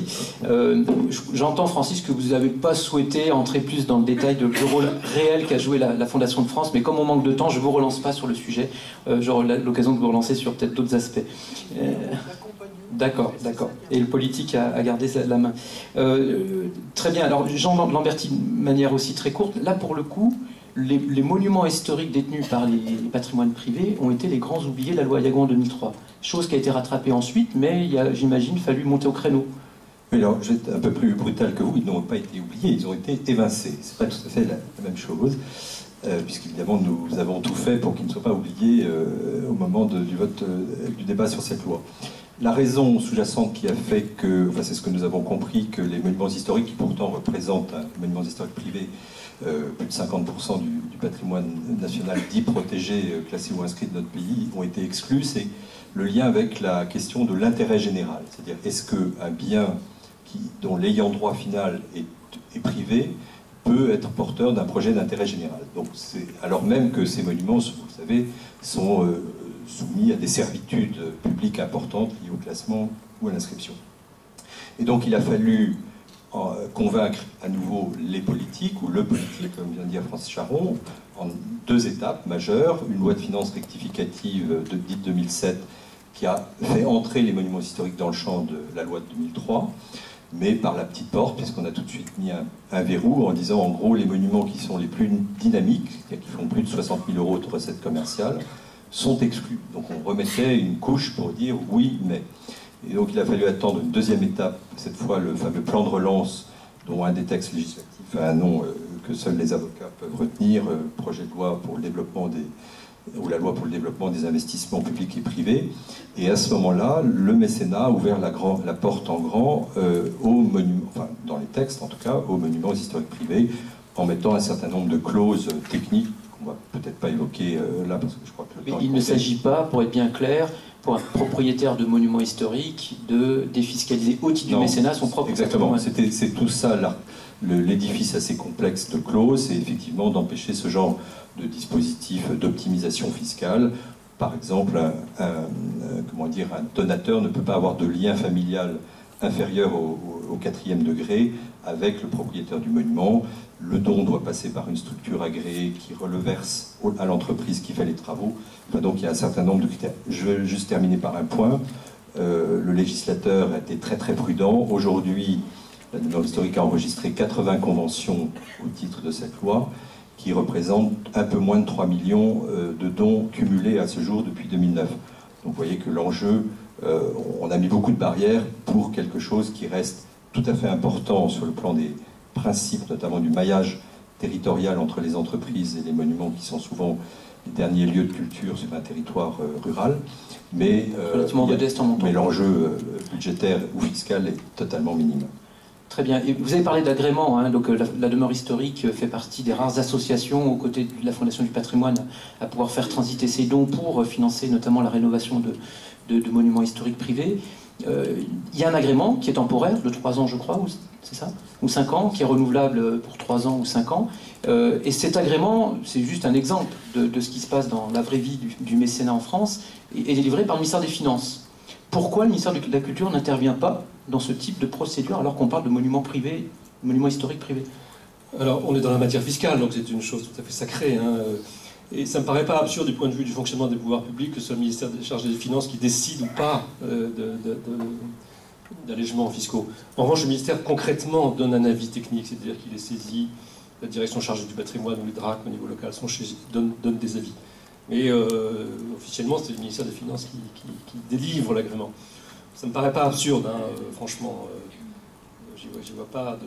J'entends, Francis, que vous n'avez pas souhaité entrer plus dans le détail du rôle réel qu'a joué la Fondation de France, mais comme on manque de temps, je ne vous relance pas sur le sujet. J'aurai l'occasion de vous relancer sur peut-être d'autres aspects. D'accord, d'accord. Et le politique a gardé la main. Très bien. Alors, Jean Lamberty, de manière aussi très courte, là, pour le coup, les monuments historiques détenus par les patrimoines privés ont été les grands oubliés de la loi Yagon en 2003. Chose qui a été rattrapée ensuite, mais il a, j'imagine, fallu monter au créneau. Oui, alors, je vais être un peu plus brutal que vous. Ils n'ont pas été oubliés, ils ont été évincés. C'est pas tout à fait la même chose, puisqu'évidemment, nous avons tout fait pour qu'ils ne soient pas oubliés au moment du vote, du débat sur cette loi. La raison sous-jacente qui a fait que, enfin c'est ce que nous avons compris, que les monuments historiques, qui pourtant représentent un monument historique privé, plus de 50% du patrimoine national dit protégé, classé ou inscrit de notre pays, ont été exclus, c'est le lien avec la question de l'intérêt général. C'est-à-dire, est-ce qu'un bien dont l'ayant droit final est privé peut être porteur d'un projet d'intérêt général? Donc, alors même que ces monuments, vous le savez, sont soumis à des servitudes publiques importantes liées au classement ou à l'inscription. Et donc il a fallu convaincre à nouveau les politiques, ou le politique, comme vient de dire Francis Charon, en 2 étapes majeures. Une loi de finances rectificative dite 2007 qui a fait entrer les monuments historiques dans le champ de la loi de 2003. mais par la petite porte, puisqu'on a tout de suite mis un verrou en disant en gros les monuments qui sont les plus dynamiques, c'est-à-dire qui font plus de 60 000 € de recettes commerciales, sont exclus. Donc on remettait une couche pour dire oui, mais. Et donc il a fallu attendre une deuxième étape, cette fois le fameux plan de relance, dont un des textes législatifs a un nom que seuls les avocats peuvent retenir, projet de loi pour le développement ou la loi pour le développement des investissements publics et privés. Et à ce moment-là, le mécénat a ouvert la porte en grand aux monuments, enfin dans les textes en tout cas, aux monuments historiques privés, en mettant un certain nombre de clauses techniques qu'on va peut-être pas évoquer là, parce que je crois que le temps il ne s'agit pas, pour être bien clair, pour un propriétaire de monuments historiques, de défiscaliser au titre du mécénat son propre patrimoine. Exactement, c'est tout ça là. L'édifice assez complexe de clauses, c'est effectivement d'empêcher ce genre de dispositif d'optimisation fiscale. Par exemple, un donateur ne peut pas avoir de lien familial inférieur au 4e degré avec le propriétaire du monument. Le don doit passer par une structure agréée qui reverse à l'entreprise qui fait les travaux. Enfin, donc il y a un certain nombre de critères. Je vais juste terminer par un point. Le législateur a été très très prudent. Aujourd'hui, la mémoire historique a enregistré 80 conventions au titre de cette loi, qui représentent un peu moins de 3 millions de dons cumulés à ce jour depuis 2009. Donc vous voyez que l'enjeu, on a mis beaucoup de barrières pour quelque chose qui reste tout à fait important sur le plan des principes, notamment du maillage territorial entre les entreprises et les monuments qui sont souvent les derniers lieux de culture sur un territoire rural. Mais l'enjeu budgétaire ou fiscal est totalement minime. Très bien. Et vous avez parlé d'agrément, hein, donc la demeure historique fait partie des rares associations aux côtés de la Fondation du patrimoine à pouvoir faire transiter ses dons pour financer notamment la rénovation de monuments historiques privés. Il y a un agrément qui est temporaire, de 3 ans je crois, c'est ça, ou 5 ans, qui est renouvelable pour 3 ans ou 5 ans. Et cet agrément, c'est juste un exemple de ce qui se passe dans la vraie vie du mécénat en France, et est délivré par le ministère des Finances. Pourquoi le ministère de la Culture n'intervient pas dans ce type de procédure alors qu'on parle de monuments privés, monuments historiques privés? Alors, on est dans la matière fiscale, donc c'est une chose tout à fait sacrée. Hein. Et ça ne me paraît pas absurde du point de vue du fonctionnement des pouvoirs publics que ce soit le ministère chargé des Finances qui décide ou pas d'allègements fiscaux. En revanche, le ministère concrètement donne un avis technique, c'est-à-dire qu'il est saisi, la direction chargée du patrimoine ou les DRAC au niveau local donnent des avis. Mais officiellement, c'est le ministère des Finances qui délivre l'agrément. Ça ne me paraît pas absurde, hein, franchement. Je ne vois pas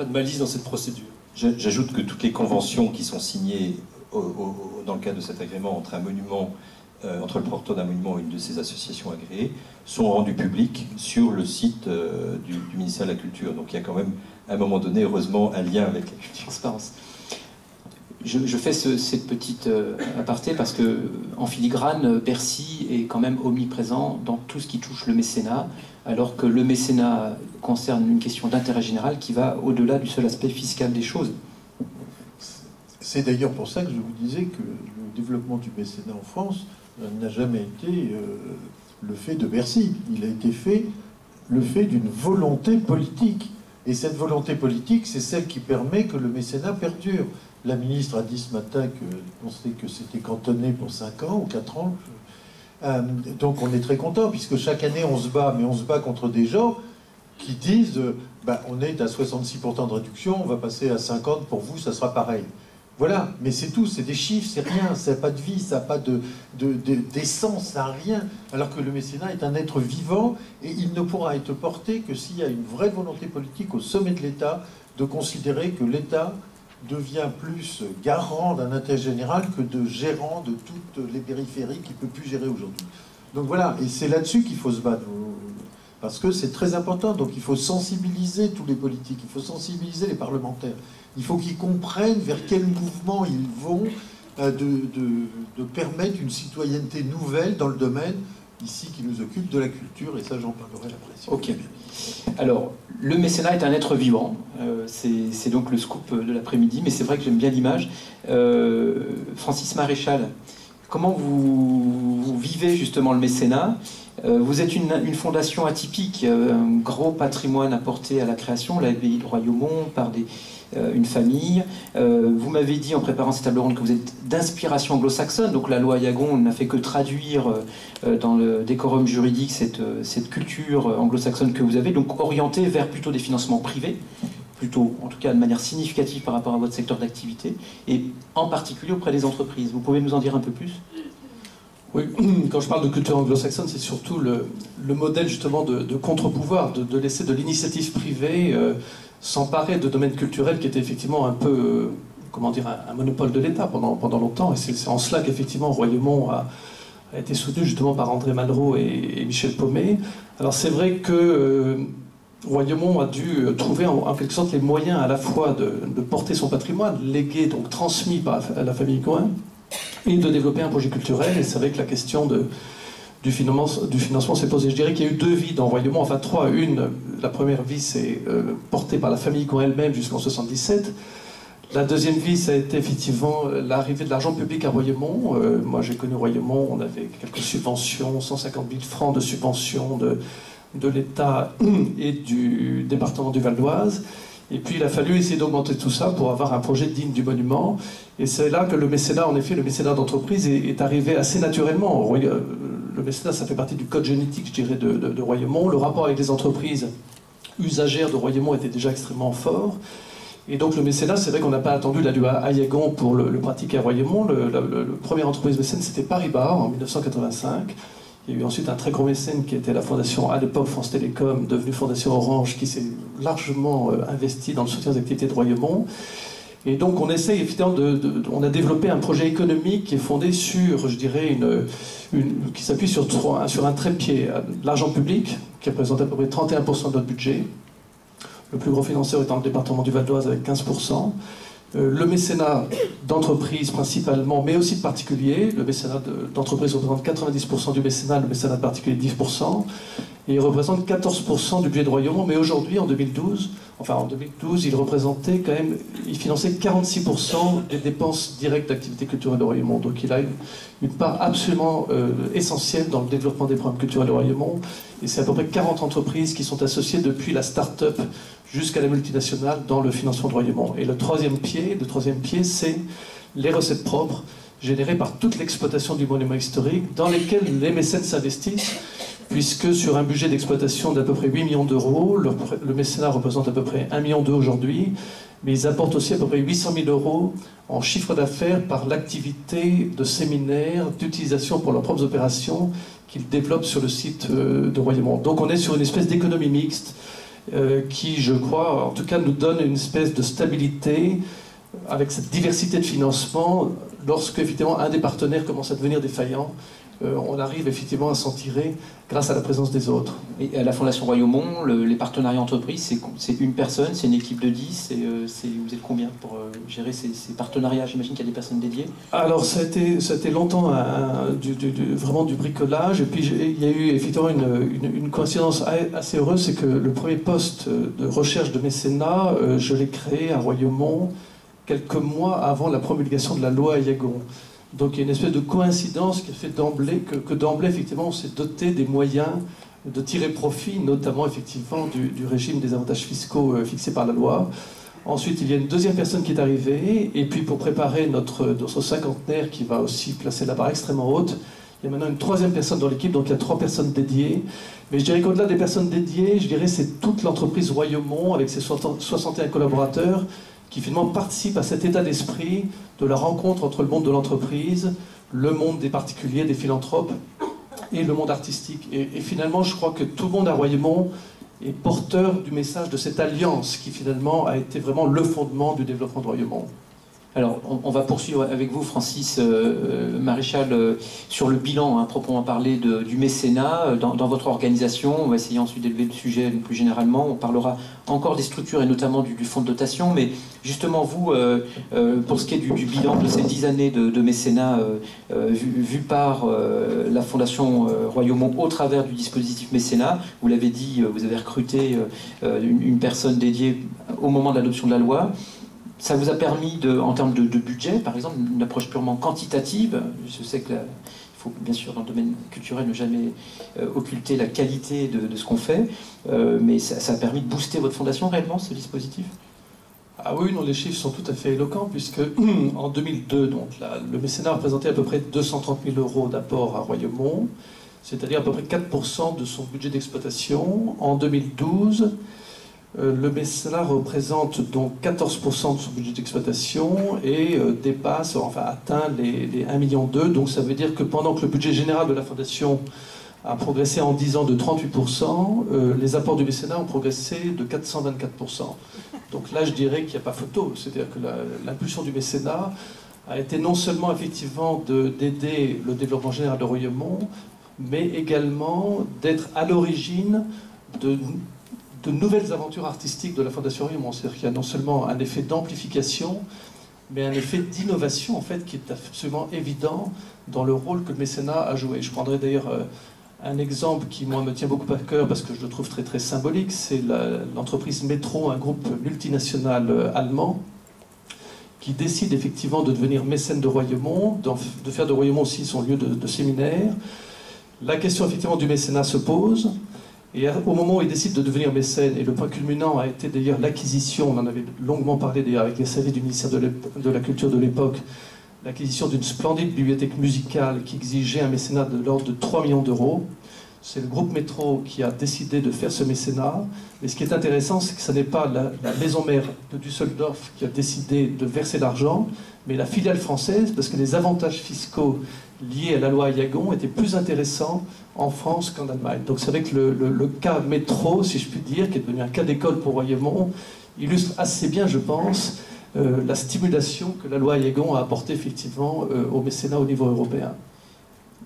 de malice dans cette procédure. J'ajoute que toutes les conventions qui sont signées dans le cadre de cet agrément entre un monument, entre le porteur d'un monument et une de ses associations agréées, sont rendues publiques sur le site du ministère de la Culture. Donc il y a quand même, à un moment donné, heureusement, un lien avec la culture. Transparence. Je fais cette petite aparté parce que, en filigrane, Bercy est quand même omniprésent dans tout ce qui touche le mécénat, alors que le mécénat concerne une question d'intérêt général qui va au-delà du seul aspect fiscal des choses. C'est d'ailleurs pour ça que je vous disais que le développement du mécénat en France n'a jamais été le fait de Bercy. Il a été le fait d'une volonté politique. Et cette volonté politique, c'est celle qui permet que le mécénat perdure. La ministre a dit ce matin qu'on sait que c'était cantonné pour 5 ans ou 4 ans. Donc on est très content, puisque chaque année on se bat, mais on se bat contre des gens qui disent on est à 66% de réduction, on va passer à 50%, pour vous ça sera pareil. Voilà, mais c'est tout, c'est des chiffres, c'est rien, ça n'a pas de vie, ça n'a pas d'essence, ça n'a rien. Alors que le mécénat est un être vivant et il ne pourra être porté que s'il y a une vraie volonté politique au sommet de l'État de considérer que l'État devient plus garant d'un intérêt général que de gérant de toutes les périphéries qu'il ne peut plus gérer aujourd'hui. Donc voilà, et c'est là-dessus qu'il faut se battre, parce que c'est très important. Donc il faut sensibiliser tous les politiques, il faut sensibiliser les parlementaires, il faut qu'ils comprennent vers quel mouvement ils vont de permettre une citoyenneté nouvelle dans le domaine, ici qui nous occupe, de la culture, et ça j'en parlerai après. Ok. Alors, le mécénat est un être vivant, c'est donc le scoop de l'après-midi, mais c'est vrai que j'aime bien l'image. Francis Maréchal, comment vous vivez justement le mécénat? Vous êtes une fondation atypique, un gros patrimoine apporté à la création, l'abbaye de Royaumont, par une famille. Vous m'avez dit en préparant cette table ronde que vous êtes d'inspiration anglo-saxonne, donc la loi Ayagon n'a fait que traduire dans le décorum juridique cette culture anglo-saxonne que vous avez, donc orientée vers plutôt des financements privés, plutôt en tout cas de manière significative par rapport à votre secteur d'activité, et en particulier auprès des entreprises. Vous pouvez nous en dire un peu plus ? Oui, quand je parle de culture anglo-saxonne, c'est surtout le modèle justement de contre-pouvoir, de laisser de l'initiative privée s'emparer de domaines culturels qui étaient effectivement un peu, comment dire, un monopole de l'État pendant longtemps. Et c'est en cela qu'effectivement Royaumont a été soutenu justement par André Malraux et Michel Paumet. Alors c'est vrai que Royaumont a dû trouver en quelque sorte les moyens à la fois de porter son patrimoine, légué, donc transmis par la famille Gouin, et de développer un projet culturel. Et c'est vrai que la question du financement s'est posée. Je dirais qu'il y a eu deux vies dans Royaumont, enfin trois. La première vie, c'est portée par la famille Gouin elle-même jusqu'en 1977. La deuxième vie, ça a été effectivement l'arrivée de l'argent public à Royaumont. Moi, j'ai connu Royaumont, on avait quelques subventions, 150 000 francs de subventions de l'État et du département du Val d'Oise. Et puis il a fallu essayer d'augmenter tout ça pour avoir un projet digne du monument. Et c'est là que le mécénat, en effet, le mécénat d'entreprise est arrivé assez naturellement. Le mécénat, ça fait partie du code génétique, je dirais, de Royaumont. Le rapport avec les entreprises usagères de Royaumont était déjà extrêmement fort. Et donc le mécénat, c'est vrai qu'on n'a pas attendu la loi Ayagon pour le pratiquer à Royaumont. La première entreprise mécène, c'était Paribas en 1985. Il y a eu ensuite un très gros mécène qui était la fondation, à l'époque France Télécom, devenue Fondation Orange, qui s'est largement investi dans le soutien des activités de Royaumont. Et donc on essaye, évidemment, on a développé un projet économique qui est fondé sur, je dirais, qui s'appuie sur un trépied. L'argent public, qui représente à peu près 31% de notre budget. Le plus gros financeur étant le département du Val d'Oise avec 15%. Le mécénat d'entreprise principalement, mais aussi de particuliers. Le mécénat d'entreprise représente 90% du mécénat, le mécénat de particuliers 10%. Et il représente 14% du budget de Royaumont, mais aujourd'hui, en 2012, il représentait quand même, il finançait 46% des dépenses directes d'activité culturelle de Royaumont. Donc il a une part absolument essentielle dans le développement des programmes culturels de Royaumont. Et c'est à peu près 40 entreprises qui sont associées depuis la start-up jusqu'à la multinationale dans le financement de Royaumont. Et le troisième pied, c'est les recettes propres générées par toute l'exploitation du monument historique, dans lesquelles les mécènes s'investissent, puisque sur un budget d'exploitation d'à peu près 8 millions d'euros, le mécénat représente à peu près 1,2 million aujourd'hui, mais ils apportent aussi à peu près 800 000 euros en chiffre d'affaires par l'activité de séminaires, d'utilisation pour leurs propres opérations qu'ils développent sur le site de Royaumont. Donc on est sur une espèce d'économie mixte qui, je crois, en tout cas nous donne une espèce de stabilité avec cette diversité de financement. Lorsque, effectivement, un des partenaires commence à devenir défaillant, on arrive effectivement à s'en tirer grâce à la présence des autres. Et à la Fondation Royaumont, les partenariats entreprises, c'est une personne, c'est une équipe de 10, vous êtes combien pour gérer ces partenariats? J'imagine qu'il y a des personnes dédiées. Alors ça a été longtemps vraiment du bricolage, et puis il y a eu effectivement une coïncidence assez heureuse, c'est que le premier poste de recherche de mécénat, je l'ai créé à Royaumont quelques mois avant la promulgation de la loi Ayagon. Donc il y a une espèce de coïncidence qui a fait d'emblée que d'emblée, effectivement, on s'est doté des moyens de tirer profit, notamment effectivement du régime des avantages fiscaux fixés par la loi. Ensuite, il y a une deuxième personne qui est arrivée, et puis pour préparer notre cinquantenaire qui va aussi placer la barre extrêmement haute, il y a maintenant une troisième personne dans l'équipe, donc il y a 3 personnes dédiées. Mais je dirais qu'au-delà des personnes dédiées, je dirais c'est toute l'entreprise Royaumont avec ses 61 collaborateurs qui finalement participent à cet état d'esprit de la rencontre entre le monde de l'entreprise, le monde des particuliers, des philanthropes et le monde artistique. Et finalement, je crois que tout le monde à Royaumont est porteur du message de cette alliance qui finalement a été vraiment le fondement du développement de Royaumont. Alors, on va poursuivre avec vous, Francis Maréchal, sur le bilan, proprement parlé, du mécénat dans votre organisation. On va essayer ensuite d'élever le sujet plus généralement. On parlera encore des structures et notamment du fonds de dotation. Mais justement, vous, pour ce qui est du bilan de ces 10 années de mécénat vu par la Fondation Royaumont au travers du dispositif mécénat, vous l'avez dit, vous avez recruté une personne dédiée au moment de l'adoption de la loi. Ça vous a permis, en termes de budget, par exemple, une approche purement quantitative. Je sais qu'il faut, bien sûr, dans le domaine culturel, ne jamais occulter la qualité de ce qu'on fait, mais ça a permis de booster votre fondation, réellement, ce dispositif? Ah oui, non, les chiffres sont tout à fait éloquents, puisque en 2002, donc, le mécénat représentait à peu près 230 000 euros d'apport à Royaumont, c'est-à-dire à peu près 4% de son budget d'exploitation. En 2012, le mécénat représente donc 14% de son budget d'exploitation et dépasse, enfin atteint les 1,2 million. Donc ça veut dire que pendant que le budget général de la Fondation a progressé en 10 ans de 38%, les apports du mécénat ont progressé de 424%. Donc là, je dirais qu'il n'y a pas photo. C'est-à-dire que l'impulsion du mécénat a été non seulement effectivement d'aider le développement général de Royaumont, mais également d'être à l'origine de nouvelles aventures artistiques de la Fondation Royaumont. C'est-à-dire qu'il y a non seulement un effet d'amplification, mais un effet d'innovation, en fait, qui est absolument évident dans le rôle que le mécénat a joué. Je prendrai d'ailleurs un exemple qui, moi, me tient beaucoup à cœur parce que je le trouve très, très symbolique. C'est l'entreprise Metro, un groupe multinational allemand, qui décide effectivement de devenir mécène de Royaumont, de faire de Royaumont aussi son lieu de séminaire. La question, effectivement, du mécénat se pose. Et au moment où il décide de devenir mécène, et le point culminant a été d'ailleurs l'acquisition, on en avait longuement parlé d'ailleurs avec les services du ministère de la Culture de l'époque, l'acquisition d'une splendide bibliothèque musicale qui exigeait un mécénat de l'ordre de 3 millions d'euros. C'est le groupe Métro qui a décidé de faire ce mécénat. Mais ce qui est intéressant, c'est que ce n'est pas la maison mère de Düsseldorf qui a décidé de verser l'argent, mais la filiale française, parce que les avantages fiscaux liés à la loi Ayagon étaient plus intéressants en France qu'en Allemagne. Donc c'est vrai que le cas Métro, si je puis dire, qui est devenu un cas d'école pour Royaumont, illustre assez bien, je pense, la stimulation que la loi Ayagon a apportée effectivement au mécénat au niveau européen.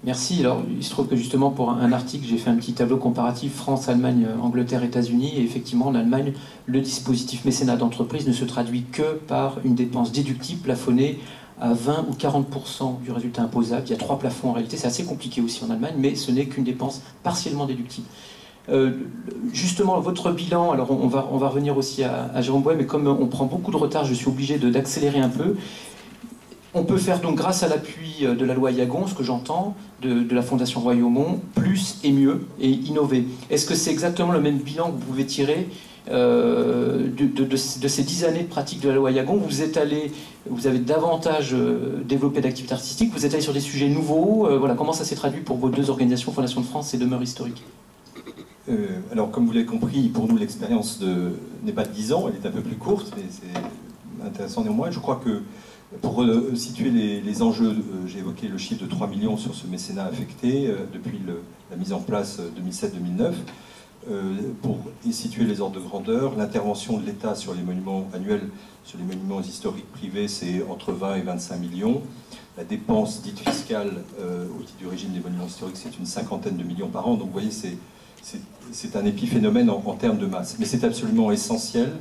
Merci. Alors, il se trouve que justement, pour un article, j'ai fait un petit tableau comparatif France, Allemagne, Angleterre, États-Unis. Et effectivement, en Allemagne, le dispositif mécénat d'entreprise ne se traduit que par une dépense déductible plafonnée à 20 ou 40% du résultat imposable. Il y a 3 plafonds en réalité. C'est assez compliqué aussi en Allemagne, mais ce n'est qu'une dépense partiellement déductible. Justement, votre bilan, alors on va revenir aussi à Jérôme Bouet, mais comme on prend beaucoup de retard, je suis obligé d'accélérer un peu. On peut faire donc, grâce à l'appui de la loi Ayagon, ce que j'entends, de la Fondation Royaumont, plus et mieux, et innover. Est-ce que c'est exactement le même bilan que vous pouvez tirer de ces 10 années de pratique de la loi Ayagon? Vous avez davantage développé d'activités artistiques, vous êtes allé sur des sujets nouveaux. Voilà, comment ça s'est traduit pour vos 2 organisations, Fondation de France et Demeure historique? Alors, comme vous l'avez compris, pour nous, l'expérience n'est pas de 10 ans, elle est un peu plus courte, mais c'est intéressant néanmoins. Je crois que pour situer les enjeux, j'ai évoqué le chiffre de 3 millions sur ce mécénat affecté depuis la mise en place 2007-2009. Pour y situer les ordres de grandeur, l'intervention de l'État sur les monuments annuels, sur les monuments historiques privés, c'est entre 20 et 25 millions. La dépense dite fiscale au titre du régime des monuments historiques, c'est une 50aine de millions par an. Donc vous voyez, c'est un épiphénomène en termes de masse. Mais c'est absolument essentiel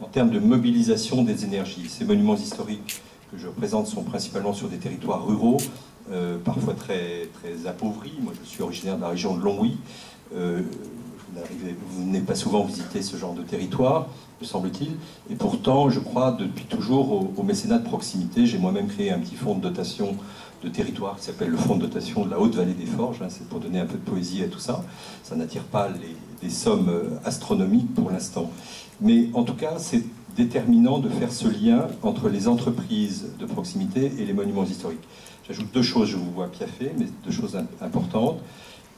en termes de mobilisation des énergies. Ces monuments historiques que je représente sont principalement sur des territoires ruraux, parfois très, très appauvris. Moi, je suis originaire de la région de Longwy. Vous n'avez pas souvent visité ce genre de territoire, me semble-t-il. Et pourtant, je crois depuis toujours au mécénat de proximité. J'ai moi-même créé un petit fonds de dotation de territoire qui s'appelle le fonds de dotation de la Haute-Vallée des Forges. C'est pour donner un peu de poésie à tout ça. Ça n'attire pas des sommes astronomiques pour l'instant. Mais en tout cas, c'est déterminant de faire ce lien entre les entreprises de proximité et les monuments historiques. J'ajoute 2 choses, je vous vois piaffer, mais 2 choses importantes.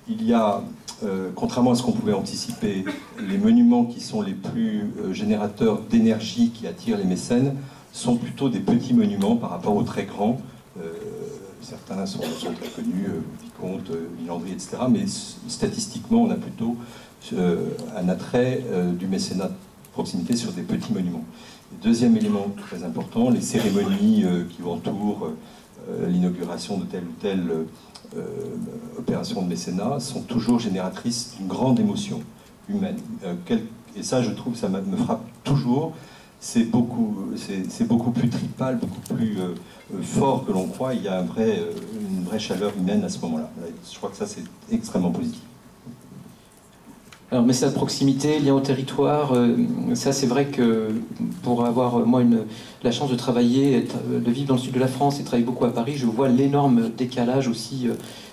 Il y a, contrairement à ce qu'on pouvait anticiper, les monuments qui sont les plus générateurs d'énergie qui attirent les mécènes sont plutôt des petits monuments par rapport aux très grands. Certains sont très connus, Vicomte, Villandry, etc. Mais statistiquement, on a plutôt un attrait du mécénat de proximité sur des petits monuments. Et 2e élément très important, les cérémonies qui entourent l'inauguration de telle ou telle opération de mécénat sont toujours génératrices d'une grande émotion humaine. Et ça, je trouve, ça me frappe toujours. C'est beaucoup plus tripal, beaucoup plus fort que l'on croit. Il y a une vraie chaleur humaine à ce moment-là. Je crois que ça, c'est extrêmement positif. Alors, mécénat de proximité, lien au territoire, ça c'est vrai que pour avoir moi la chance de travailler, de vivre dans le sud de la France et travailler beaucoup à Paris, je vois l'énorme décalage aussi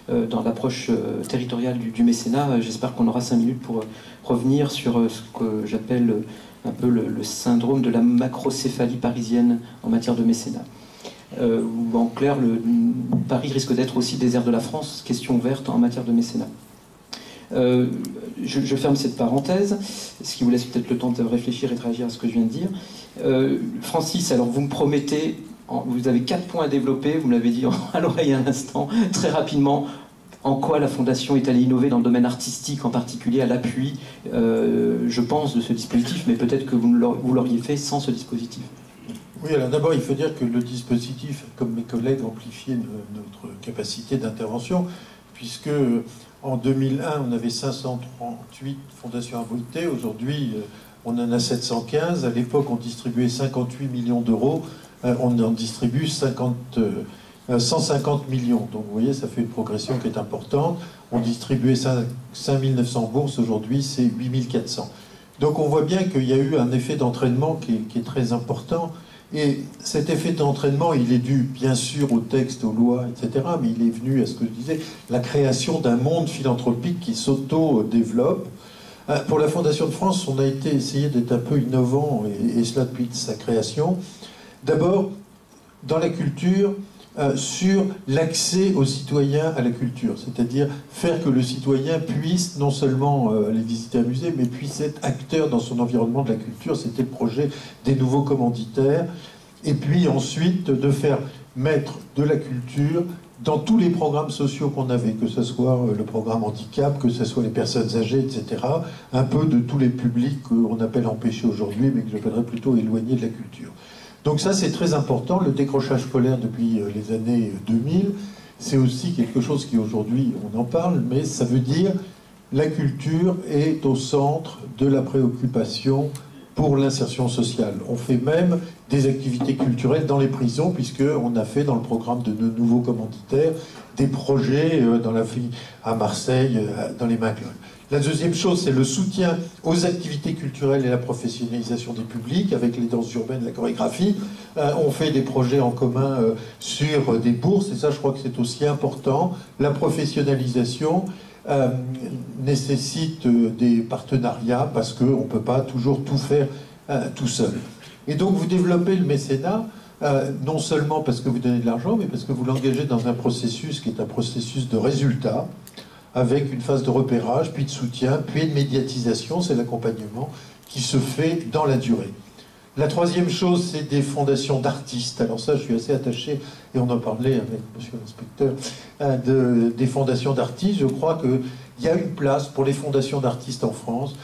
dans l'approche territoriale du mécénat. J'espère qu'on aura 5 minutes pour revenir sur ce que j'appelle un peu le syndrome de la macrocéphalie parisienne en matière de mécénat. Ou en clair, Paris risque d'être aussi désert de la France, question ouverte en matière de mécénat. Je ferme cette parenthèse, ce qui vous laisse peut-être le temps de réfléchir et de réagir à ce que je viens de dire. Francis, alors vous me promettez, vous avez 4 points à développer, vous me l'avez dit à l'oreille un instant, très rapidement, en quoi la Fondation est allée innover dans le domaine artistique, en particulier à l'appui, je pense, de ce dispositif, mais peut-être que vous l'auriez fait sans ce dispositif. Oui, alors d'abord, il faut dire que le dispositif, comme mes collègues, amplifiait notre capacité d'intervention, puisque en 2001, on avait 538 fondations abritées. Aujourd'hui, on en a 715. À l'époque, on distribuait 58 millions d'euros. On en distribue 150 millions. Donc, vous voyez, ça fait une progression qui est importante. On distribuait 5900 bourses. Aujourd'hui, c'est 8400. Donc, on voit bien qu'il y a eu un effet d'entraînement qui est très important. Et cet effet d'entraînement, il est dû bien sûr au texte, aux lois, etc., mais il est venu à ce que je disais, la création d'un monde philanthropique qui s'auto-développe. Pour la Fondation de France, on a essayé d'être un peu innovant, et cela depuis sa création. D'abord, dans la culture, sur l'accès aux citoyens à la culture, c'est-à-dire faire que le citoyen puisse non seulement aller visiter un musée, mais puisse être acteur dans son environnement de la culture. C'était le projet des nouveaux commanditaires. Et puis ensuite, de faire mettre de la culture dans tous les programmes sociaux qu'on avait, que ce soit le programme handicap, que ce soit les personnes âgées, etc. Un peu de tous les publics qu'on appelle empêchés aujourd'hui, mais que j'appellerais plutôt éloignés de la culture. Donc ça, c'est très important. Le décrochage scolaire depuis les années 2000, c'est aussi quelque chose qui aujourd'hui, on en parle, mais ça veut dire la culture est au centre de la préoccupation pour l'insertion sociale. On fait même des activités culturelles dans les prisons, puisqu'on a fait dans le programme de nos nouveaux commanditaires des projets à Marseille, dans les Maglones. La deuxième chose, c'est le soutien aux activités culturelles et la professionnalisation des publics, avec les danses urbaines, la chorégraphie. On fait des projets en commun sur des bourses, et ça, je crois que c'est aussi important. La professionnalisation nécessite des partenariats, parce qu'on ne peut pas toujours tout faire tout seul. Et donc, vous développez le mécénat, non seulement parce que vous donnez de l'argent, mais parce que vous l'engagez dans un processus qui est un processus de résultat, avec une phase de repérage, puis de soutien, puis de médiatisation, c'est l'accompagnement qui se fait dans la durée. La troisième chose, c'est des fondations d'artistes. Alors ça, je suis assez attaché, et on en parlait avec monsieur l'inspecteur, des fondations d'artistes. Je crois qu'il y a une place pour les fondations d'artistes en France,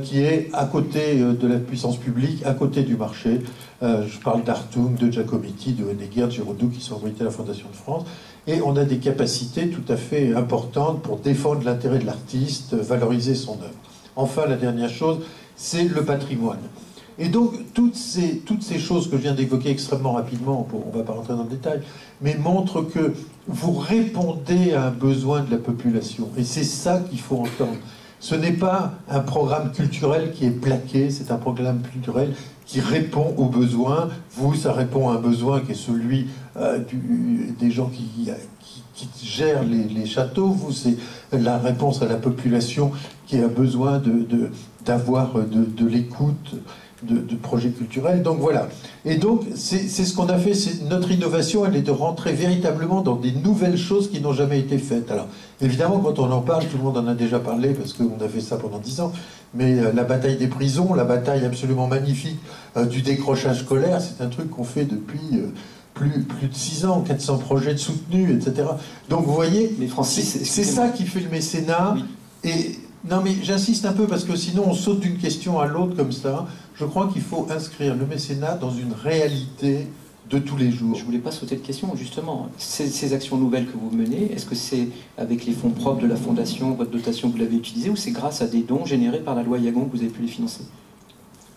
qui est à côté de la puissance publique, à côté du marché. Je parle d'Artung, de Giacometti, de Honegger, de Giraudoux, qui sont abrités à la Fondation de France. Et on a des capacités tout à fait importantes pour défendre l'intérêt de l'artiste, valoriser son œuvre. Enfin, la dernière chose, c'est le patrimoine. Et donc, toutes ces choses que je viens d'évoquer extrêmement rapidement, on ne va pas rentrer dans le détail, mais montrent que vous répondez à un besoin de la population. Et c'est ça qu'il faut entendre. Ce n'est pas un programme culturel qui est plaqué, c'est un programme culturel qui répond aux besoins. Vous, ça répond à un besoin qui est celui des gens qui gèrent les châteaux. Vous, c'est la réponse à la population qui a besoin d'avoir de l'écoute, de projets culturels. Donc voilà. Et donc, c'est ce qu'on a fait. Notre innovation, elle est de rentrer véritablement dans des nouvelles choses qui n'ont jamais été faites. Alors, évidemment, quand on en parle, tout le monde en a déjà parlé, parce qu'on a fait ça pendant 10 ans, mais la bataille des prisons, la bataille absolument magnifique du décrochage scolaire, c'est un truc qu'on fait depuis plus de 6 ans, 400 projets de soutenus, etc. Donc, vous voyez, c'est ça qui fait le mécénat. Oui. Et non, mais j'insiste un peu, parce que sinon, on saute d'une question à l'autre comme ça. Je crois qu'il faut inscrire le mécénat dans une réalité de tous les jours. Je ne voulais pas sauter de question, justement. Ces actions nouvelles que vous menez, est-ce que c'est avec les fonds propres de la Fondation, votre dotation, vous l'avez utilisée, ou c'est grâce à des dons générés par la loi Yagon que vous avez pu les financer?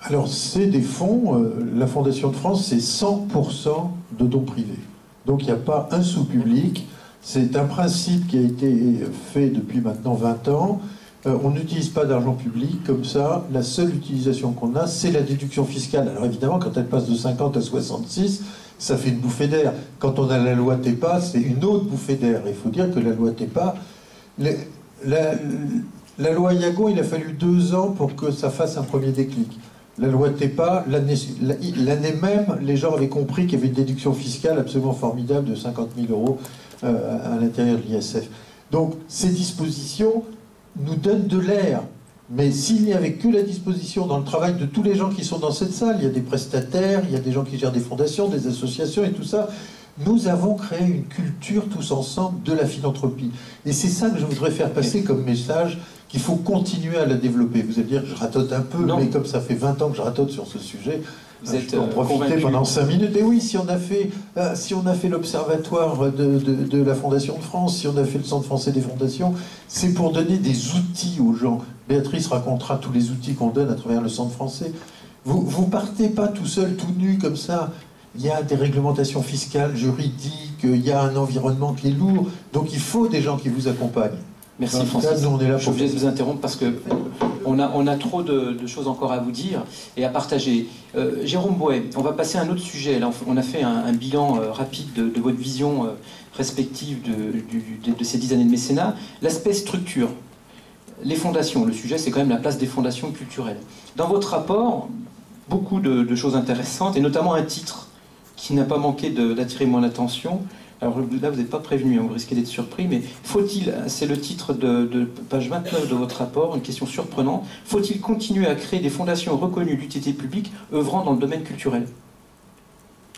Alors, c'est des fonds. La Fondation de France, c'est 100% de dons privés. Donc, il n'y a pas un sou public. C'est un principe qui a été fait depuis maintenant 20 ans. On n'utilise pas d'argent public comme ça. La seule utilisation qu'on a, c'est la déduction fiscale. Alors évidemment, quand elle passe de 50 à 66, ça fait une bouffée d'air. Quand on a la loi TEPA, c'est une autre bouffée d'air. Il faut dire que la loi TEPA, la loi Yagon, il a fallu 2 ans pour que ça fasse un premier déclic. la loi TEPA, l'année même, les gens avaient compris qu'il y avait une déduction fiscale absolument formidable de 50 000 euros à l'intérieur de l'ISF. Donc ces dispositions nous donnent de l'air. Mais s'il n'y avait que la disposition dans le travail de tous les gens qui sont dans cette salle, il y a des prestataires, il y a des gens qui gèrent des fondations, des associations et tout ça, nous avons créé une culture tous ensemble de la philanthropie. Et c'est ça que je voudrais faire passer comme message, qu'il faut continuer à la développer. Vous allez dire que je ratote un peu, mais comme ça fait 20 ans que je ratote sur ce sujet, je peux en profiter pendant 5 minutes. Et oui, si on a fait l'Observatoire de la Fondation de France, si on a fait le Centre français des fondations, c'est pour donner des outils aux gens. Béatrice racontera tous les outils qu'on donne à travers le Centre français. Vous partez pas tout seul, tout nu comme ça. Il y a des réglementations fiscales, juridiques, il y a un environnement qui est lourd. Donc il faut des gens qui vous accompagnent. Merci Francis. Nous, on est là pour... Je suis obligé de vous interrompre parce qu'on a trop de choses encore à vous dire et à partager. Jérôme Bouet, on va passer à un autre sujet. Là, on a fait un bilan rapide de votre vision respective de ces 10 années de mécénat. L'aspect structure, les fondations. Le sujet, c'est quand même la place des fondations culturelles. Dans votre rapport, beaucoup de choses intéressantes et notamment un titre qui n'a pas manqué d'attirer mon attention. Alors là, vous n'êtes pas prévenu, hein, vous risquez d'être surpris, mais faut-il, c'est le titre de page 29 de votre rapport, une question surprenante, faut-il continuer à créer des fondations reconnues d'utilité publique œuvrant dans le domaine culturel?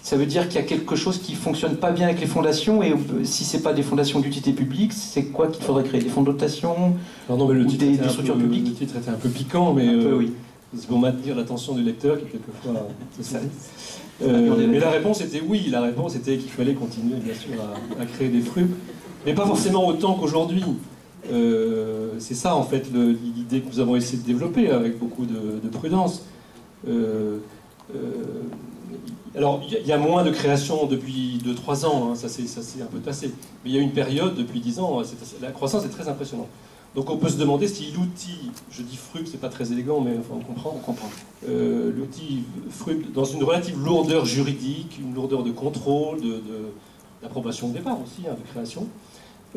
Ça veut dire qu'il y a quelque chose qui ne fonctionne pas bien avec les fondations, et si ce n'est pas des fondations d'utilité publique, c'est quoi qu'il faudrait créer? Des fonds de dotation? Non, mais des structures publiques? Le titre était un peu piquant, mais oui. C'est pour maintenir l'attention du lecteur qui quelquefois... mais la réponse était oui, la réponse était qu'il fallait continuer bien sûr à créer des fruits, mais pas forcément autant qu'aujourd'hui. C'est ça en fait l'idée que nous avons essayé de développer avec beaucoup de prudence. Alors il y a moins de création depuis 2-3 ans, hein, ça s'est un peu tassé, mais il y a une période depuis 10 ans, la croissance est très impressionnante. Donc on peut se demander si l'outil, je dis FRUP, c'est pas très élégant, mais enfin, on comprend. L'outil FRUP, dans une relative lourdeur juridique, une lourdeur de contrôle, d'approbation de départ aussi, hein, de création,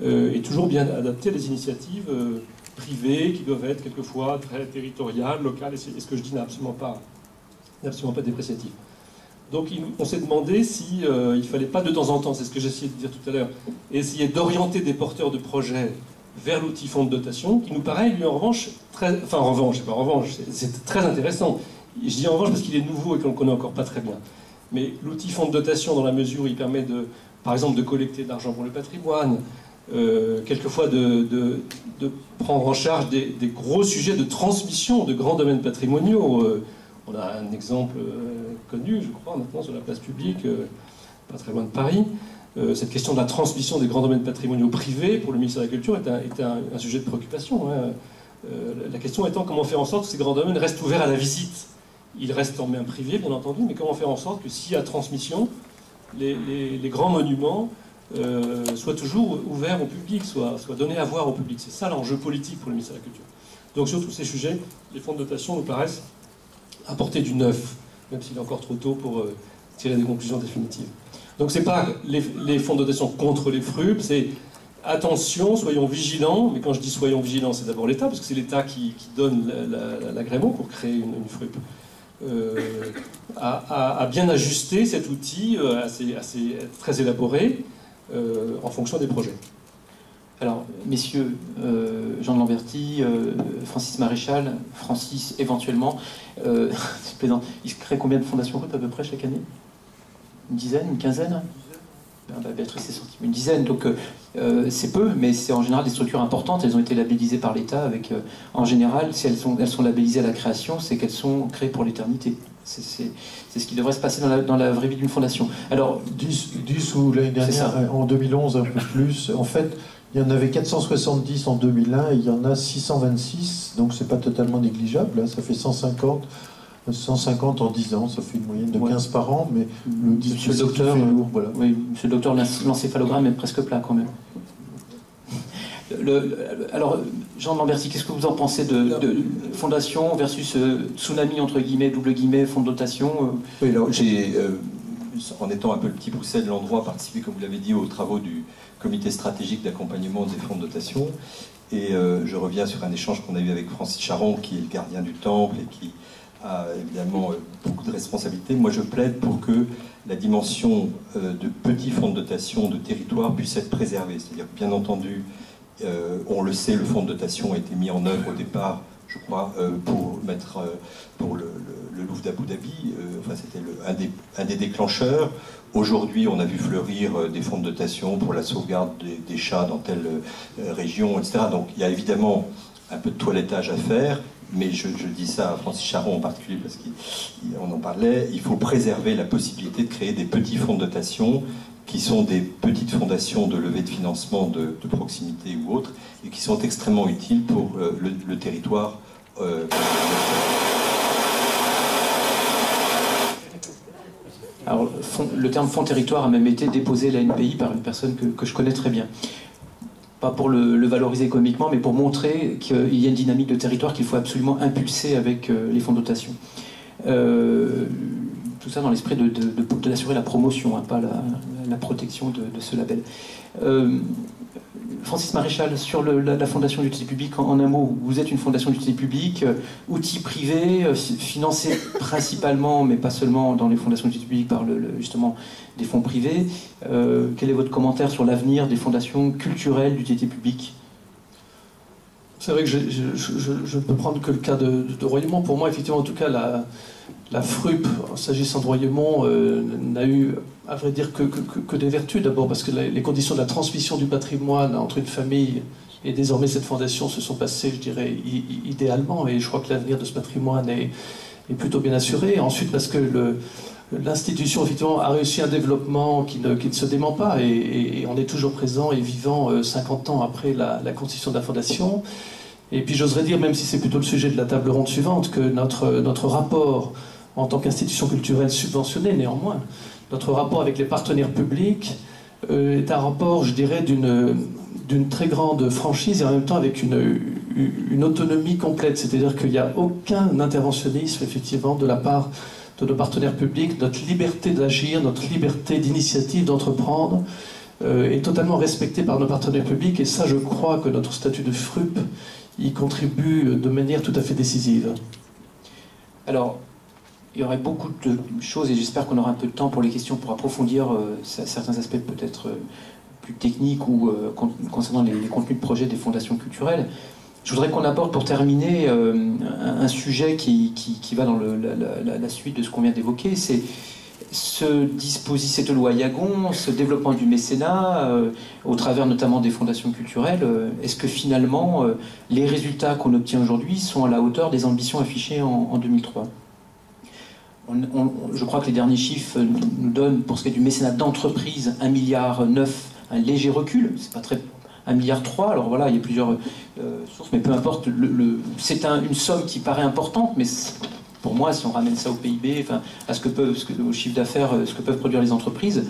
est toujours bien adapté à des initiatives privées qui doivent être quelquefois très territoriales, locales, et ce que je dis n'est absolument pas dépréciatif. Donc on s'est demandé si il fallait pas de temps en temps, c'est ce que j'essayais de dire tout à l'heure, essayer d'orienter des porteurs de projets vers l'outil fonds de dotation, qui nous paraît, lui, en revanche, c'est très intéressant. Je dis en revanche parce qu'il est nouveau et qu'on ne le connaît encore pas très bien. Mais l'outil fonds de dotation, dans la mesure où il permet, par exemple, de collecter de l'argent pour le patrimoine, quelquefois de prendre en charge des gros sujets de transmission de grands domaines patrimoniaux. On a un exemple connu, je crois, maintenant, sur la place publique, pas très loin de Paris. Cette question de la transmission des grands domaines patrimoniaux privés pour le ministère de la Culture est un sujet de préoccupation. Hein. La question étant comment faire en sorte que ces grands domaines restent ouverts à la visite. Ils restent en main privée, bien entendu, mais comment faire en sorte que s'il y a transmission, les grands monuments soient toujours ouverts au public, soient donnés à voir au public. C'est ça l'enjeu politique pour le ministère de la Culture. Donc sur tous ces sujets, les fonds de dotation nous paraissent apporter du neuf, même s'il est encore trop tôt pour tirer des conclusions définitives. Donc c'est pas les fonds de dotation contre les FRUP, c'est attention, soyons vigilants, mais quand je dis soyons vigilants, c'est d'abord l'État, parce que c'est l'État qui donne l'agrément pour créer une FRUP, à bien ajuster cet outil assez très élaboré en fonction des projets. Alors, messieurs, Jean de Lamberty, Francis Maréchal, Francis éventuellement, c'est plaisant. Il se crée combien de fondations RUP à peu près chaque année? Une dizaine, une quinzaine? Béatrice est sortie, une dizaine, donc c'est peu, mais c'est en général des structures importantes. Elles ont été labellisées par l'État avec, en général, si elles sont labellisées à la création, c'est qu'elles sont créées pour l'éternité. C'est ce qui devrait se passer dans la vraie vie d'une fondation. Alors, 10 ou l'année dernière, en 2011 un peu plus. En fait, il y en avait 470 en 2001 et il y en a 626, donc c'est pas totalement négligeable, hein, ça fait 150 en 10 ans, ça fait une moyenne de 15 par an, mais le dispositif est lourd. Voilà. Oui, monsieur le docteur, l'encéphalogramme est presque plat quand même. Alors, Jean de Lamberty, qu'est-ce que vous en pensez de fondation versus tsunami, entre guillemets, double guillemets, fonds de dotation Oui, alors j'ai, en étant un peu le petit pousset de l'endroit, participé, comme vous l'avez dit, aux travaux du comité stratégique d'accompagnement des fonds de dotation. Et je reviens sur un échange qu'on a eu avec Francis Charon, qui est le gardien du temple et qui a évidemment beaucoup de responsabilités. Moi, je plaide pour que la dimension de petits fonds de dotation de territoire puisse être préservée. C'est-à-dire, bien entendu, on le sait, le fonds de dotation a été mis en œuvre au départ, je crois, pour le Louvre d'Abu Dhabi. Enfin, c'était un des déclencheurs. Aujourd'hui, on a vu fleurir des fonds de dotation pour la sauvegarde des chats dans telle région, etc. Donc, il y a évidemment un peu de toilettage à faire. Mais je dis ça à Francis Charon en particulier parce qu'on en parlait, il faut préserver la possibilité de créer des petits fonds de dotation qui sont des petites fondations de levée de financement de proximité ou autres et qui sont extrêmement utiles pour le territoire. Alors, le terme fonds territoire a même été déposé à l'ANPI par une personne que je connais très bien. Pas pour le valoriser économiquement, mais pour montrer qu'il y a une dynamique de territoire qu'il faut absolument impulser avec les fonds de dotation. Tout ça dans l'esprit d'assurer la promotion, hein, pas la protection de ce label. Francis Maréchal, sur la fondation d'utilité publique, en un mot, vous êtes une fondation d'utilité publique, outil privé, financé principalement, mais pas seulement dans les fondations d'utilité publique, par justement des fonds privés. Quel est votre commentaire sur l'avenir des fondations culturelles d'utilité publique? C'est vrai que je ne peux prendre que le cas de Royaumont. Pour moi, effectivement, en tout cas, la FRUP, s'agissant de Royaumont, n'a eu, à vrai dire, que des vertus. D'abord parce que les conditions de la transmission du patrimoine entre une famille et désormais cette fondation se sont passées, je dirais, idéalement. Et je crois que l'avenir de ce patrimoine est plutôt bien assuré. Ensuite, parce que l'institution, effectivement, a réussi un développement qui ne se dément pas. Et on est toujours présent et vivant 50 ans après la constitution de la fondation. Et puis j'oserais dire, même si c'est plutôt le sujet de la table ronde suivante, que notre rapport en tant qu'institution culturelle subventionnée, néanmoins, notre rapport avec les partenaires publics est un rapport, je dirais, d'une très grande franchise et en même temps avec une autonomie complète. C'est-à-dire qu'il n'y a aucun interventionnisme, effectivement, de la part de nos partenaires publics. Notre liberté d'agir, notre liberté d'initiative, d'entreprendre est totalement respectée par nos partenaires publics. Et ça, je crois que notre statut de FRUP y contribue de manière tout à fait décisive. Alors, il y aurait beaucoup de choses, et j'espère qu'on aura un peu de temps pour les questions, pour approfondir certains aspects peut-être plus techniques ou concernant les contenus de projet des fondations culturelles. Je voudrais qu'on aborde, pour terminer, un sujet qui va dans la suite de ce qu'on vient d'évoquer. C'est cette loi Ayagon, ce développement du mécénat, au travers notamment des fondations culturelles. Est-ce que finalement, les résultats qu'on obtient aujourd'hui sont à la hauteur des ambitions affichées en 2003 ? Je crois que les derniers chiffres nous donnent, pour ce qui est du mécénat d'entreprise, 1,9 milliard, un léger recul. C'est pas très... 1,3 milliard, alors voilà, il y a plusieurs sources, mais peu importe. C'est une somme qui paraît importante, mais pour moi, si on ramène ça au PIB, enfin, au chiffre d'affaires, ce que peuvent produire les entreprises,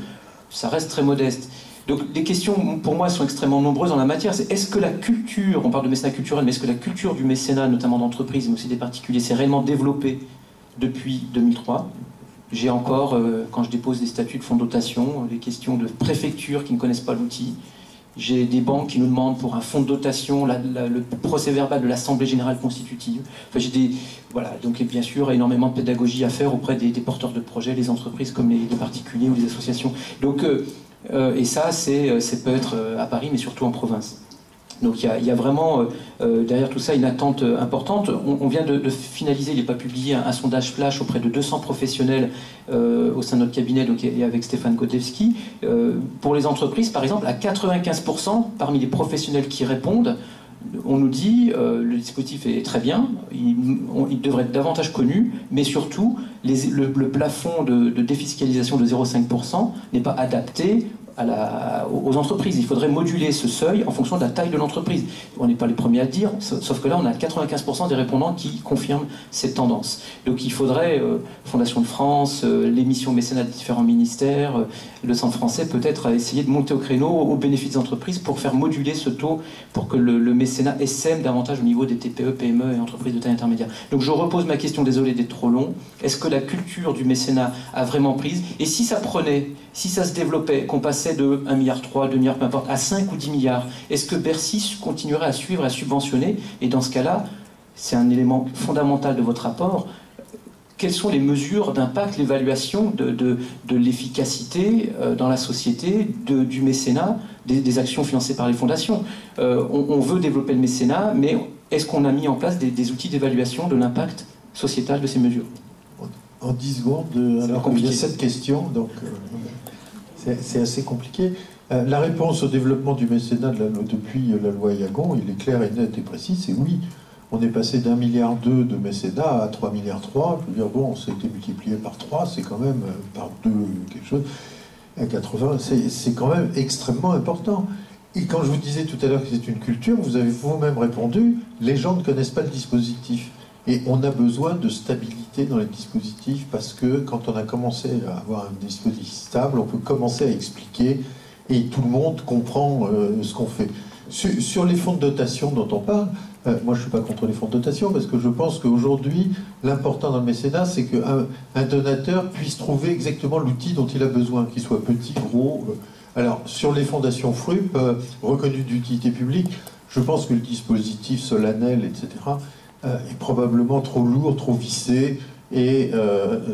ça reste très modeste. Donc les questions, pour moi, sont extrêmement nombreuses en la matière. C'est est-ce que la culture, on parle de mécénat culturel, mais est-ce que la culture du mécénat, notamment d'entreprise, mais aussi des particuliers, s'est réellement développée depuis 2003 ? J'ai encore, quand je dépose des statuts de fonds de dotation, les questions de préfectures qui ne connaissent pas l'outil. J'ai des banques qui nous demandent pour un fonds de dotation le procès-verbal de l'Assemblée Générale Constitutive. Enfin, voilà, donc bien sûr, énormément de pédagogie à faire auprès des porteurs de projets, les entreprises comme les particuliers ou les associations. Donc, et ça, c'est peut être à Paris, mais surtout en province. Donc il y a vraiment derrière tout ça une attente importante. On vient de finaliser, il n'est pas publié, un sondage flash auprès de 200 professionnels au sein de notre cabinet, donc, et avec Stéphane Kotevski. Pour les entreprises, par exemple, à 95% parmi les professionnels qui répondent, on nous dit le dispositif est très bien, il devrait être davantage connu, mais surtout le plafond de défiscalisation de 0,5% n'est pas adapté aux entreprises. Il faudrait moduler ce seuil en fonction de la taille de l'entreprise. On n'est pas les premiers à le dire, sauf que là on a 95% des répondants qui confirment cette tendance. Donc il faudrait, Fondation de France, l'émission mécénat de différents ministères, le Centre français peut-être essayer de monter au créneau au bénéfice des entreprises pour faire moduler ce taux, pour que le mécénat essaime davantage au niveau des TPE, PME et entreprises de taille intermédiaire. Donc je repose ma question, désolé d'être trop long. Est-ce que la culture du mécénat a vraiment prise? Et si ça prenait, si ça se développait, qu'on passait de 1,3 milliard, 2 milliards, peu importe, à 5 ou 10 milliards, est-ce que Bercy continuerait à suivre, à subventionner? Et dans ce cas-là, c'est un élément fondamental de votre rapport. quelles sont les mesures d'impact, l'évaluation de l'efficacité dans la société du mécénat, des actions financées par les fondations. On veut développer le mécénat, mais est-ce qu'on a mis en place des outils d'évaluation de l'impact sociétal de ces mesures? En 10 secondes, alors il y a cette question, donc c'est assez compliqué. La réponse au développement du mécénat depuis la loi Ayagon, il est clair et net et précis, c'est oui. On est passé d'1,2 milliard de mécénat à 3,3 milliards. Je veux dire, bon, ça a été multiplié par 3, c'est quand même par 2 quelque chose. À 80, c'est quand même extrêmement important. Et quand je vous disais tout à l'heure que c'est une culture, vous avez vous-même répondu, les gens ne connaissent pas le dispositif. Et on a besoin de stabilité dans les dispositifs parce que quand on a commencé à avoir un dispositif stable, on peut commencer à expliquer et tout le monde comprend ce qu'on fait. Sur les fonds de dotation dont on parle, moi je ne suis pas contre les fonds de dotation parce que je pense qu'aujourd'hui, l'important dans le mécénat, c'est qu'un donateur puisse trouver exactement l'outil dont il a besoin, qu'il soit petit, gros. Alors, sur les fondations FRUP, reconnues d'utilité publique, je pense que le dispositif solennel, etc., est probablement trop lourd, trop vissé. Et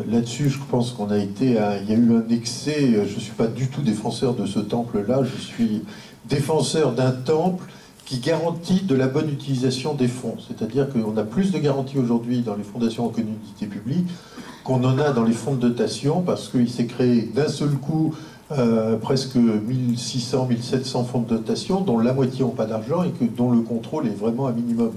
là-dessus, je pense qu'on a été... il y a eu un excès. Je ne suis pas du tout défenseur de ce temple-là. Je suis défenseur d'un temple qui garantit de la bonne utilisation des fonds. C'est-à-dire qu'on a plus de garanties aujourd'hui dans les fondations reconnues d'utilité publique qu'on en a dans les fonds de dotation parce qu'il s'est créé d'un seul coup presque 1600, 1700 fonds de dotation dont la moitié n'ont pas d'argent et dont le contrôle est vraiment un minimum.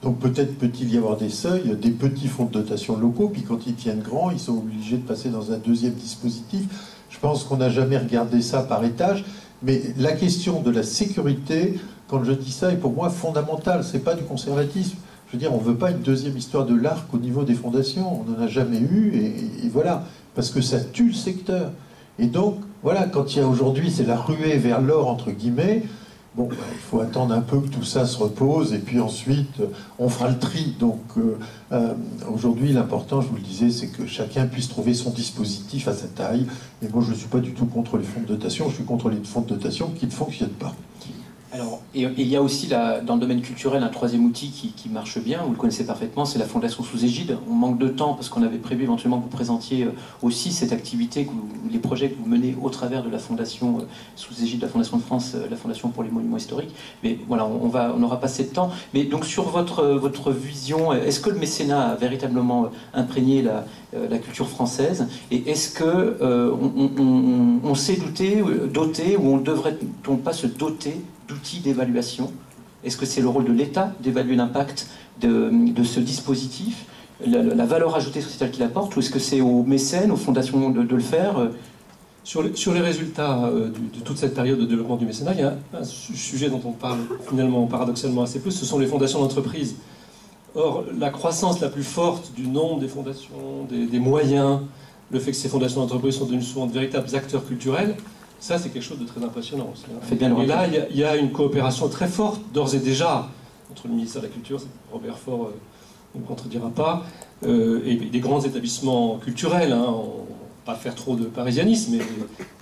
Donc peut-être peut-il y avoir des seuils, des petits fonds de dotation locaux, puis quand ils deviennent grands, ils sont obligés de passer dans un deuxième dispositif. Je pense qu'on n'a jamais regardé ça par étage, mais la question de la sécurité, quand je dis ça, est pour moi fondamentale. C'est pas du conservatisme. Je veux dire, on ne veut pas une deuxième histoire de l'arc au niveau des fondations. On n'en a jamais eu, et voilà, parce que ça tue le secteur. Et donc, voilà, quand il y a aujourd'hui, c'est la ruée vers l'or, entre guillemets. Bon, ben, il faut attendre un peu que tout ça se repose et puis ensuite on fera le tri. Donc aujourd'hui l'important, je vous le disais, c'est que chacun puisse trouver son dispositif à sa taille. Et moi je ne suis pas du tout contre les fonds de dotation, je suis contre les fonds de dotation qui ne fonctionnent pas. Alors, et il y a aussi dans le domaine culturel un troisième outil qui marche bien, vous le connaissez parfaitement, c'est la fondation sous égide. On manque de temps parce qu'on avait prévu éventuellement que vous présentiez aussi cette activité, les projets que vous menez au travers de la fondation sous égide de la Fondation de France, la Fondation pour les monuments historiques. Mais voilà, on n'aura pas assez de temps. Mais donc sur votre vision, est-ce que le mécénat a véritablement imprégné la culture française? Et est-ce que on s'est doté, ou on ne devrait-on pas se doter d'outils d'évaluation? Est-ce que c'est le rôle de l'État d'évaluer l'impact de ce dispositif, la valeur ajoutée sociétale qu'il apporte, ou est-ce que c'est aux mécènes, aux fondations de le faire? Sur les résultats de toute cette période de développement du mécénat, il y a un sujet dont on parle finalement paradoxalement assez peu, ce sont les fondations d'entreprise. Or, la croissance la plus forte du nombre des fondations, des moyens, le fait que ces fondations d'entreprise sont devenues souvent de véritables acteurs culturels, ça, c'est quelque chose de très impressionnant aussi. Et là, il y a une coopération très forte, d'ores et déjà, entre le ministère de la Culture, Robert Faure ne me contredira pas, et des grands établissements culturels. Hein, on ne va pas faire trop de parisianisme, mais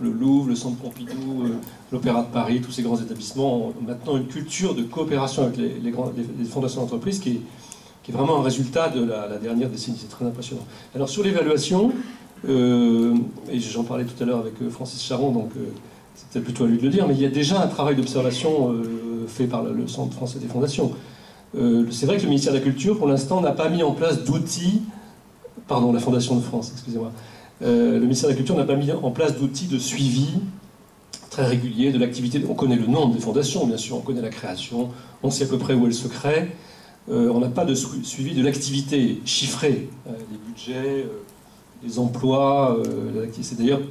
le Louvre, le Centre Pompidou, l'Opéra de Paris, tous ces grands établissements ont maintenant une culture de coopération avec les fondations d'entreprise qui est vraiment un résultat de la dernière décennie. C'est très impressionnant. Alors, sur l'évaluation... et j'en parlais tout à l'heure avec Francis Charon, donc c'est peut-être plutôt à lui de le dire, mais il y a déjà un travail d'observation fait par le Centre français des fondations. C'est vrai que le ministère de la Culture, pour l'instant, n'a pas mis en place d'outils... Pardon, la Fondation de France, excusez-moi. Le ministère de la Culture n'a pas mis en place d'outils de suivi très régulier de l'activité. On connaît le nombre des fondations, bien sûr, on connaît la création, on sait à peu près où elles se créent. On n'a pas de suivi de l'activité chiffrée, les budgets... les emplois, c'est d'ailleurs,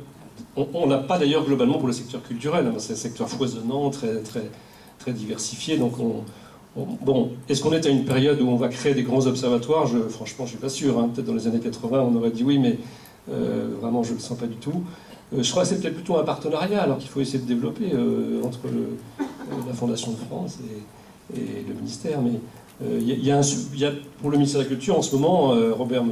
on n'a pas d'ailleurs globalement pour le secteur culturel, hein, c'est un secteur foisonnant, très, très, très diversifié, donc bon, est-ce qu'on est à une période où on va créer des grands observatoires? Franchement, je ne suis pas sûr, hein. Peut-être dans les années 80 on aurait dit oui, mais vraiment je ne le sens pas du tout. Je crois que c'est peut-être plutôt un partenariat alors qu'il faut essayer de développer entre la Fondation de France et le ministère, mais il y a pour le ministère de la Culture en ce moment, Robert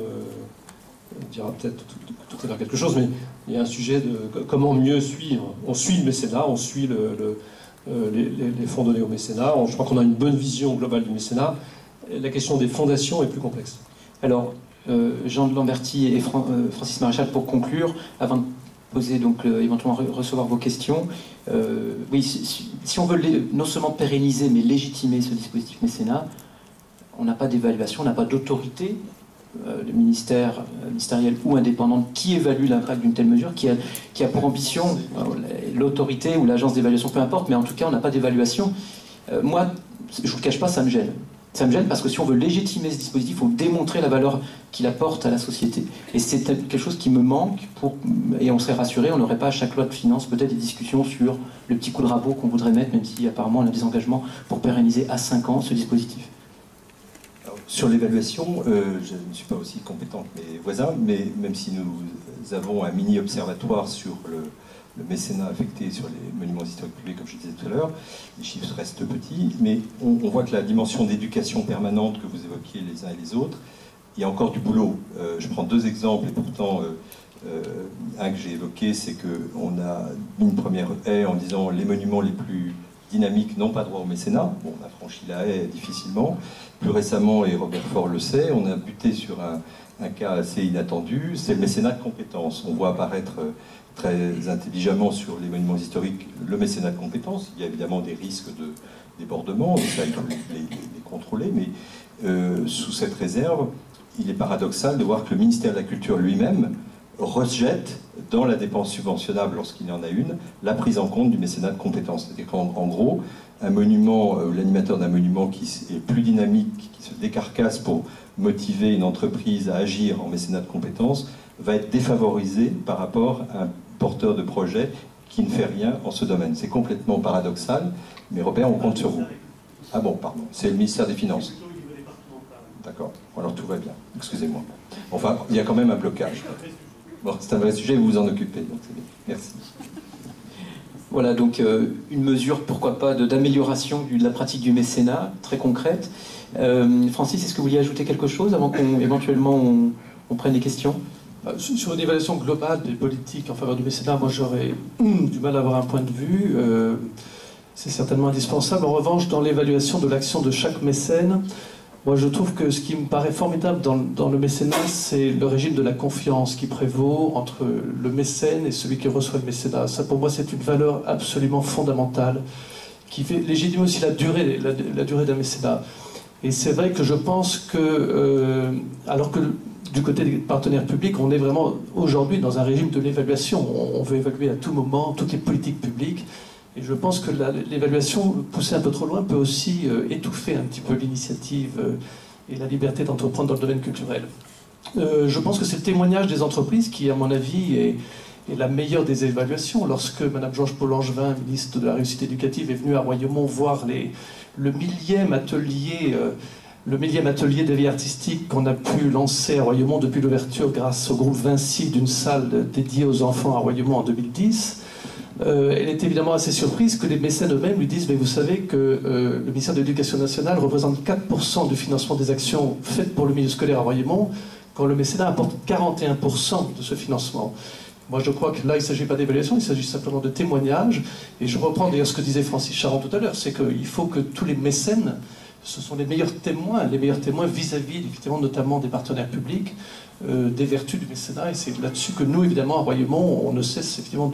on dira peut-être tout à l'heure quelque chose, mais il y a un sujet de comment mieux suivre. On suit le mécénat, on suit les fonds donnés au mécénat, je crois qu'on a une bonne vision globale du mécénat. La question des fondations est plus complexe. Alors, Jean de Lamberty et Francis Maréchal, pour conclure, avant de poser, donc éventuellement recevoir vos questions. Oui, si on veut non seulement pérenniser, mais légitimer ce dispositif mécénat, on n'a pas d'évaluation, on n'a pas d'autorité ministérielle ou indépendante qui évalue l'impact d'une telle mesure, qui a pour ambition l'autorité ou l'agence d'évaluation, peu importe, mais en tout cas on n'a pas d'évaluation. Moi, je ne vous le cache pas, ça me gêne. Ça me gêne parce que si on veut légitimer ce dispositif, il faut démontrer la valeur qu'il apporte à la société. Et c'est quelque chose qui me manque, et on serait rassuré, on n'aurait pas à chaque loi de finances peut-être des discussions sur le petit coup de rabot qu'on voudrait mettre, même si apparemment on a des engagements pour pérenniser à 5 ans ce dispositif. Alors, sur l'évaluation, je ne suis pas aussi compétent que mes voisins, mais même si nous avons un mini-observatoire sur le mécénat affecté sur les monuments historiques publics, comme je disais tout à l'heure, les chiffres restent petits, mais on voit que la dimension d'éducation permanente que vous évoquiez les uns et les autres, il y a encore du boulot. Je prends 2 exemples, et pourtant, un que j'ai évoqué, c'est qu'on a mis une première haie en disant les monuments les plus dynamiques n'ont pas droit au mécénat. Bon, on a franchi la haie difficilement. Plus récemment, et Robert Faure le sait, on a buté sur un cas assez inattendu, c'est le mécénat de compétences. On voit apparaître très intelligemment sur les monuments historiques le mécénat de compétences. Il y a évidemment des risques de débordement, et ça il faut les contrôler, mais sous cette réserve, il est paradoxal de voir que le ministère de la Culture lui-même rejette dans la dépense subventionnable, lorsqu'il y en a une, la prise en compte du mécénat de compétences. C'est-à-dire qu'en gros, un monument, l'animateur d'un monument qui est plus dynamique, qui se décarcasse pour motiver une entreprise à agir en mécénat de compétences, va être défavorisé par rapport à un porteur de projet qui ne fait rien en ce domaine. C'est complètement paradoxal, mais Robert, on compte sur vous. Ah bon, pardon, c'est le ministère des Finances. D'accord, alors tout va bien, excusez-moi. Enfin, il y a quand même un blocage. Bon, c'est un vrai sujet, vous vous en occupez, donc c'est bien. Merci. Voilà, donc une mesure, pourquoi pas, d'amélioration de la pratique du mécénat, très concrète. Francis, est-ce que vous vouliez ajouter quelque chose avant qu'éventuellement on prenne les questions ? Sur une évaluation globale des politiques en faveur du mécénat, moi j'aurais du mal à avoir un point de vue. C'est certainement indispensable. En revanche, dans l'évaluation de l'action de chaque mécène, moi je trouve que ce qui me paraît formidable dans le mécénat, c'est le régime de la confiance qui prévaut entre le mécène et celui qui reçoit le mécénat. Ça, pour moi, c'est une valeur absolument fondamentale qui fait légitimer aussi la durée d'un mécénat. Et c'est vrai que je pense que, alors que du côté des partenaires publics, on est vraiment aujourd'hui dans un régime de l'évaluation. On veut évaluer à tout moment toutes les politiques publiques. Et je pense que l'évaluation poussée un peu trop loin peut aussi étouffer un petit peu l'initiative et la liberté d'entreprendre dans le domaine culturel. Je pense que c'est le témoignage des entreprises qui, à mon avis, est la meilleure des évaluations. Lorsque Mme Georges Paul-Langevin, ministre de la Réussite éducative, est venue à Royaumont voir le millième atelier de vie artistique qu'on a pu lancer à Royaumont depuis l'ouverture grâce au groupe Vinci d'une salle dédiée aux enfants à Royaumont en 2010, elle est évidemment assez surprise que les mécènes eux-mêmes lui disent « Mais vous savez que le ministère de l'Éducation nationale représente 4% du financement des actions faites pour le milieu scolaire à Royaumont, quand le mécénat apporte 41% de ce financement. » Moi, je crois que là, il ne s'agit pas d'évaluation, il s'agit simplement de témoignage. Et je reprends d'ailleurs ce que disait Francis Charon tout à l'heure, c'est qu'il faut que tous les mécènes, ce sont les meilleurs témoins vis-à-vis, évidemment, notamment des partenaires publics, des vertus du mécénat. Et c'est là-dessus que nous, évidemment, à Royaumont, on ne cesse évidemment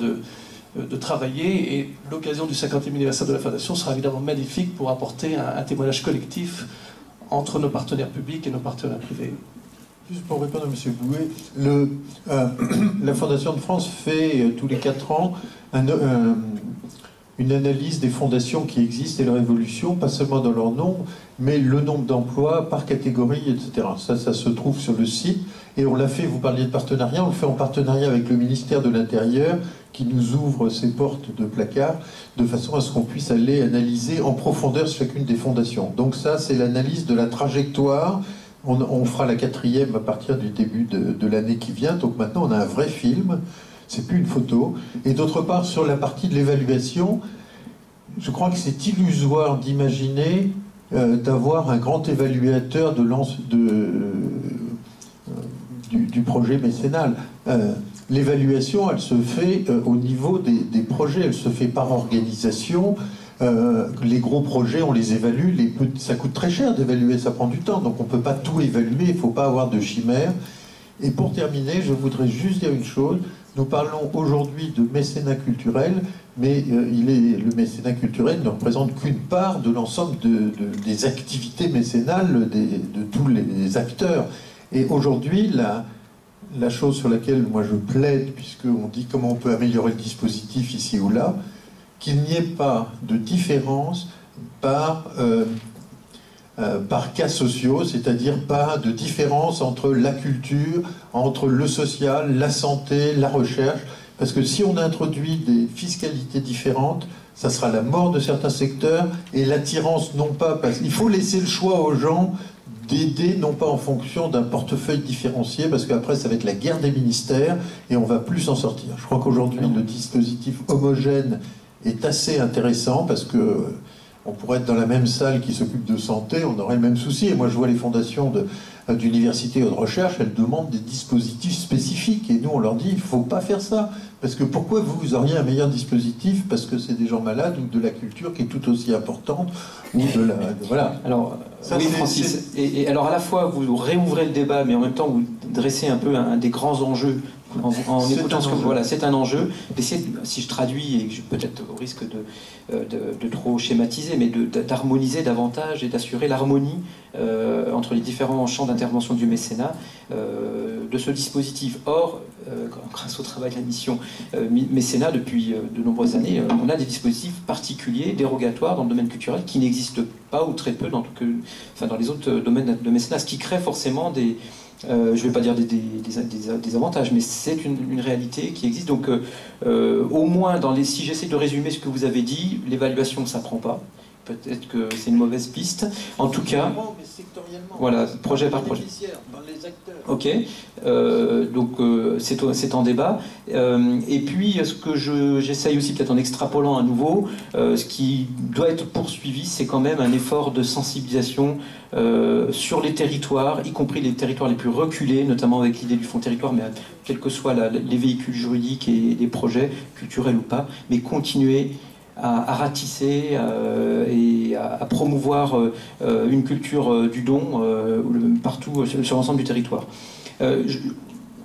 de travailler. Et l'occasion du 50e anniversaire de la Fondation sera évidemment magnifique pour apporter un témoignage collectif entre nos partenaires publics et nos partenaires privés. Juste pour répondre à M. Bouet, la Fondation de France fait tous les 4 ans une analyse des fondations qui existent et leur évolution, pas seulement dans leur nombre, mais le nombre d'emplois par catégorie, etc. Ça se trouve sur le site. Et on l'a fait, vous parliez de partenariat, on le fait en partenariat avec le ministère de l'Intérieur, qui nous ouvre ses portes de placard, de façon à ce qu'on puisse aller analyser en profondeur chacune des fondations. Donc ça, c'est l'analyse de la trajectoire. On fera la 4e à partir du début de l'année qui vient. Donc maintenant, on a un vrai film. C'est plus une photo. Et d'autre part, sur la partie de l'évaluation, je crois que c'est illusoire d'imaginer d'avoir un grand évaluateur du projet mécénal. L'évaluation, elle se fait au niveau des projets. Elle se fait par organisation. Les gros projets, on les évalue, ça coûte très cher d'évaluer, ça prend du temps, donc on ne peut pas tout évaluer, il ne faut pas avoir de chimère. Et pour terminer, je voudrais juste dire une chose. Nous parlons aujourd'hui de mécénat culturel, mais le mécénat culturel ne représente qu'une part de l'ensemble des activités mécénales de tous les acteurs. Et aujourd'hui, la chose sur laquelle moi je plaide, puisqu'on dit comment on peut améliorer le dispositif ici ou là, qu'il n'y ait pas de différence par cas sociaux, c'est-à-dire pas de différence entre la culture, entre le social, la santé, la recherche, parce que si on introduit des fiscalités différentes, ça sera la mort de certains secteurs et l'attirance non pas, parce qu'il faut laisser le choix aux gens d'aider non pas en fonction d'un portefeuille différencié, parce qu'après ça va être la guerre des ministères et on va plus s'en sortir. Je crois qu'aujourd'hui le dispositif homogène est assez intéressant parce que on pourrait être dans la même salle qui s'occupe de santé, on aurait le même souci. Et moi, je vois les fondations d'université ou de recherche, elles demandent des dispositifs spécifiques. Et nous, on leur dit, il ne faut pas faire ça. Parce que pourquoi vous auriez un meilleur dispositif? Parce que c'est des gens malades ou de la culture qui est tout aussi importante ou voilà. Alors, ça, oui, Francis. Et alors, à la fois, vous réouvrez le débat, mais en même temps, vous dressez un peu un des grands enjeux en écoutant ce que voilà, c'est un enjeu d'essayer, si je traduis et peut-être au risque de trop schématiser, mais d'harmoniser davantage et d'assurer l'harmonie entre les différents champs d'intervention du mécénat de ce dispositif. Or, grâce au travail de la mission mécénat depuis de nombreuses années, on a des dispositifs particuliers, dérogatoires dans le domaine culturel qui n'existent pas ou très peu dans les autres domaines de mécénat, ce qui crée forcément des je ne vais pas dire des avantages, mais c'est une réalité qui existe. Donc, au moins, si j'essaie de résumer ce que vous avez dit, l'évaluation, ça ne prend pas. Peut-être que c'est une mauvaise piste. En tout cas, voilà, projet par projet. Ok, donc c'est en débat. Et puis, ce que j'essaye aussi, peut-être en extrapolant à nouveau, ce qui doit être poursuivi, c'est quand même un effort de sensibilisation sur les territoires, y compris les territoires les plus reculés, notamment avec l'idée du fonds territoire, mais quels que soient les véhicules juridiques et les projets, culturels ou pas, mais continuer à ratisser et à promouvoir une culture du don partout sur l'ensemble du territoire.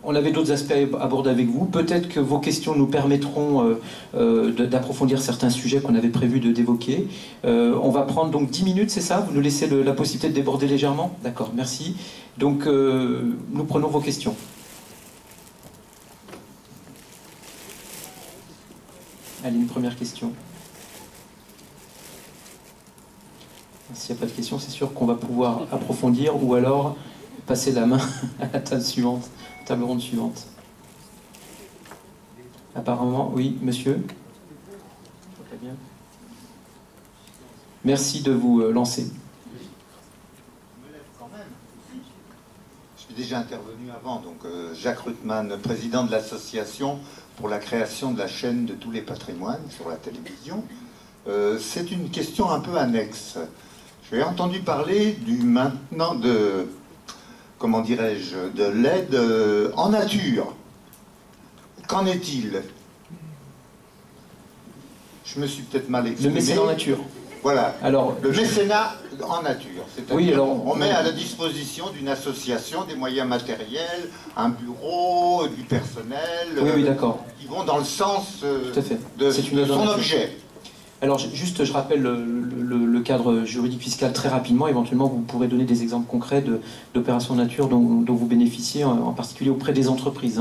On avait d'autres aspects à aborder avec vous. Peut-être que vos questions nous permettront d'approfondir certains sujets qu'on avait prévu d'évoquer. On va prendre donc 10 minutes, c'est ça? Vous nous laissez la possibilité de déborder légèrement? D'accord, merci. Donc nous prenons vos questions. Allez, une première question. S'il n'y a pas de questions, c'est sûr qu'on va pouvoir approfondir ou alors passer la main à la table ronde suivante. Apparemment, oui, monsieur. Très bien. Merci de vous lancer. Je suis déjà intervenu avant, donc Jacques Ruttmann, président de l'association pour la création de la chaîne de tous les patrimoines sur la télévision. C'est une question un peu annexe. J'ai entendu parler comment dirais-je, de l'aide en nature. Qu'en est-il? Je me suis peut-être mal exprimé. Le mécénat en nature. Voilà. Alors, le mécénat en nature. C'est-à-dire oui, on met à la disposition d'une association des moyens matériels, un bureau, du personnel, oui, d'accord, qui vont dans le sens de son objet. Alors juste, je rappelle le cadre juridique fiscal très rapidement. Éventuellement, vous pourrez donner des exemples concrets d'opérations nature dont vous bénéficiez, en particulier auprès des entreprises.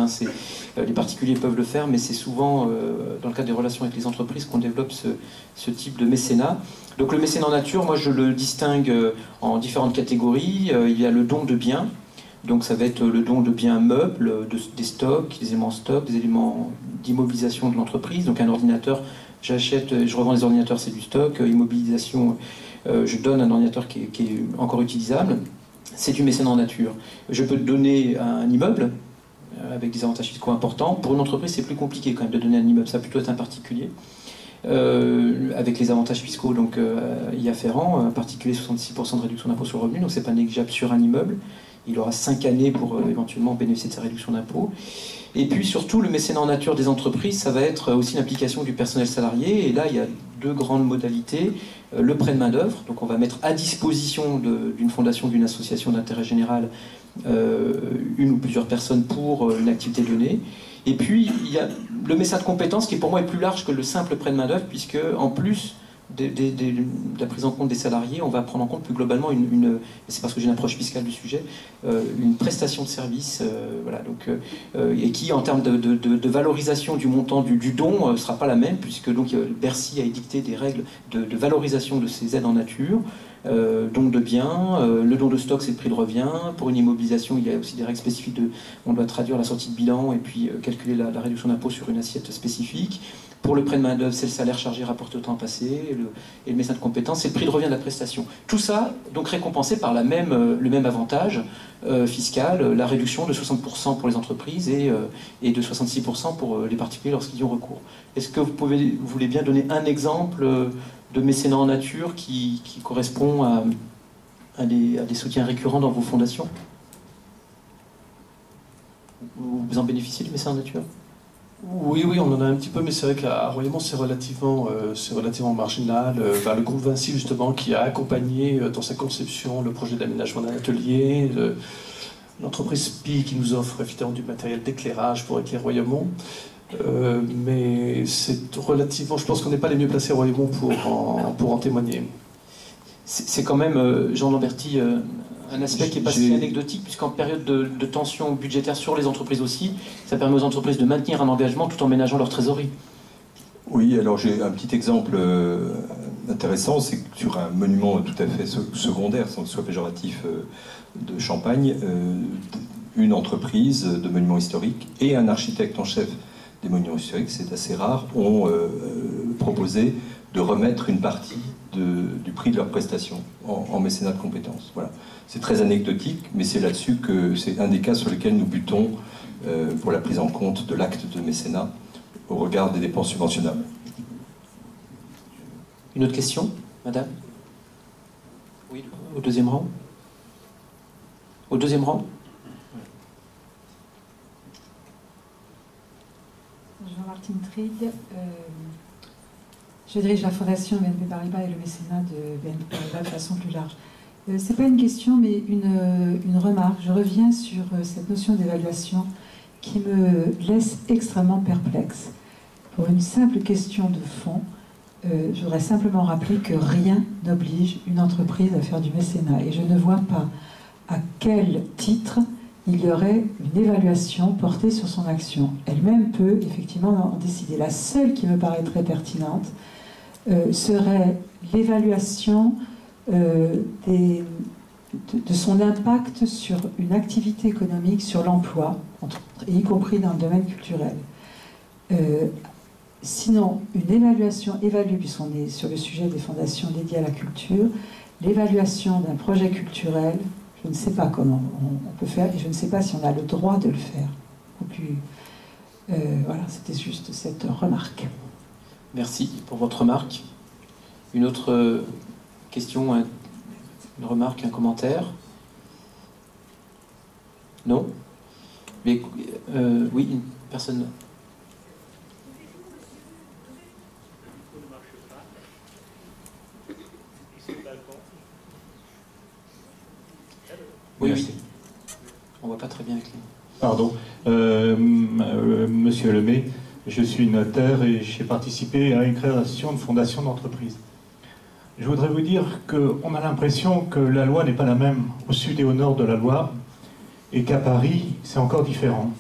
Les particuliers peuvent le faire, mais c'est souvent dans le cadre des relations avec les entreprises qu'on développe ce type de mécénat. Donc le mécénat en nature, moi je le distingue en différentes catégories. Il y a le don de biens. Donc ça va être le don de biens meubles, des stocks, des éléments stock, des éléments d'immobilisation de l'entreprise. Donc un ordinateur, j'achète, je revends les ordinateurs, c'est du stock. Immobilisation, je donne un ordinateur qui est encore utilisable. C'est du mécénat en nature. Je peux donner un immeuble avec des avantages fiscaux importants. Pour une entreprise, c'est plus compliqué quand même de donner un immeuble. Ça va plutôt être un particulier. Avec les avantages fiscaux donc, y afférents, en particulier 66% de réduction d'impôt sur le revenu, donc c'est pas négligeable sur un immeuble. il aura 5 années pour éventuellement bénéficier de sa réduction d'impôt. Et puis surtout, le mécénat en nature des entreprises, ça va être aussi l'implication du personnel salarié. Et là, il y a 2 grandes modalités. Le prêt de main-d'œuvre, donc on va mettre à disposition d'une fondation, d'une association d'intérêt général, une ou plusieurs personnes pour une activité donnée. Et puis, il y a le mécénat de compétences qui, pour moi, est plus large que le simple prêt de main-d'œuvre, puisque, en plus de la prise en compte des salariés, on va prendre en compte plus globalement c'est parce que j'ai une approche fiscale du sujet, une prestation de service, voilà, donc, et qui, en termes de valorisation du montant du don, ne sera pas la même, puisque donc, Bercy a édicté des règles de valorisation de ces aides en nature. Don de biens, le don de stock c'est le prix de revient, pour une immobilisation il y a aussi des règles spécifiques, on doit traduire la sortie de bilan et puis calculer la réduction d'impôt sur une assiette spécifique. Pour le prêt de main d'œuvre c'est le salaire chargé rapporté au temps passé, et le mécénat de compétences c'est le prix de revient de la prestation. Tout ça donc récompensé par le même avantage fiscal, la réduction de 60% pour les entreprises et de 66% pour les particuliers lorsqu'ils y ont recours. Est-ce que vous voulez bien donner un exemple de mécénat en nature qui correspond à des soutiens récurrents dans vos fondations? Vous en bénéficiez du mécénat en nature? Oui, on en a un petit peu, mais c'est vrai qu'à Royaumont, c'est relativement marginal. Le groupe Vinci, justement, qui a accompagné dans sa conception le projet d'aménagement d'un atelier, l'entreprise SPI qui nous offre évidemment du matériel d'éclairage pour éclairer Royaumont. Mais c'est relativement, je pense qu'on n'est pas les mieux placés à Royaumont pour en témoigner. C'est quand même, Jean Lamberty, un aspect qui n'est pas si anecdotique, puisqu'en période de tension budgétaire sur les entreprises aussi, ça permet aux entreprises de maintenir un engagement tout en ménageant leur trésorerie. Oui, alors j'ai un petit exemple intéressant, c'est que sur un monument tout à fait secondaire, sans que ce soit péjoratif, de Champagne, une entreprise de monuments historiques et un architecte en chef des monuments historiques, c'est assez rare, ont proposé de remettre une partie du prix de leur prestation en mécénat de compétences. Voilà. C'est très anecdotique, mais c'est là-dessus que c'est un des cas sur lesquels nous butons pour la prise en compte de l'acte de mécénat au regard des dépenses subventionnables. Une autre question, madame? Oui, au deuxième rang. Au deuxième rang. Bonjour, Martine Trigue. Je dirige la fondation BNP Paribas et le mécénat de BNP Paribas de façon plus large. Ce n'est pas une question, mais une remarque. Je reviens sur cette notion d'évaluation qui me laisse extrêmement perplexe. Pour une simple question de fond, je voudrais simplement rappeler que rien n'oblige une entreprise à faire du mécénat. Et je ne vois pas à quel titre il y aurait une évaluation portée sur son action. Elle-même peut effectivement en décider. La seule qui me paraîtrait pertinente serait l'évaluation de son impact sur une activité économique, sur l'emploi, y compris dans le domaine culturel. Sinon, une évaluation évalue, puisqu'on est sur le sujet des fondations dédiées à la culture, l'évaluation d'un projet culturel, je ne sais pas comment on peut faire, et je ne sais pas si on a le droit de le faire. Voilà, c'était juste cette remarque. Merci pour votre remarque. Une autre question, une remarque, un commentaire? Non? Mais, oui, une personne. Oui. On ne voit pas très bien avec les... Pardon. Monsieur Lemay, je suis notaire et j'ai participé à une création de fondation d'entreprise. Je voudrais vous dire qu'on a l'impression que la loi n'est pas la même au sud et au nord de la Loire, et qu'à Paris, c'est encore différent.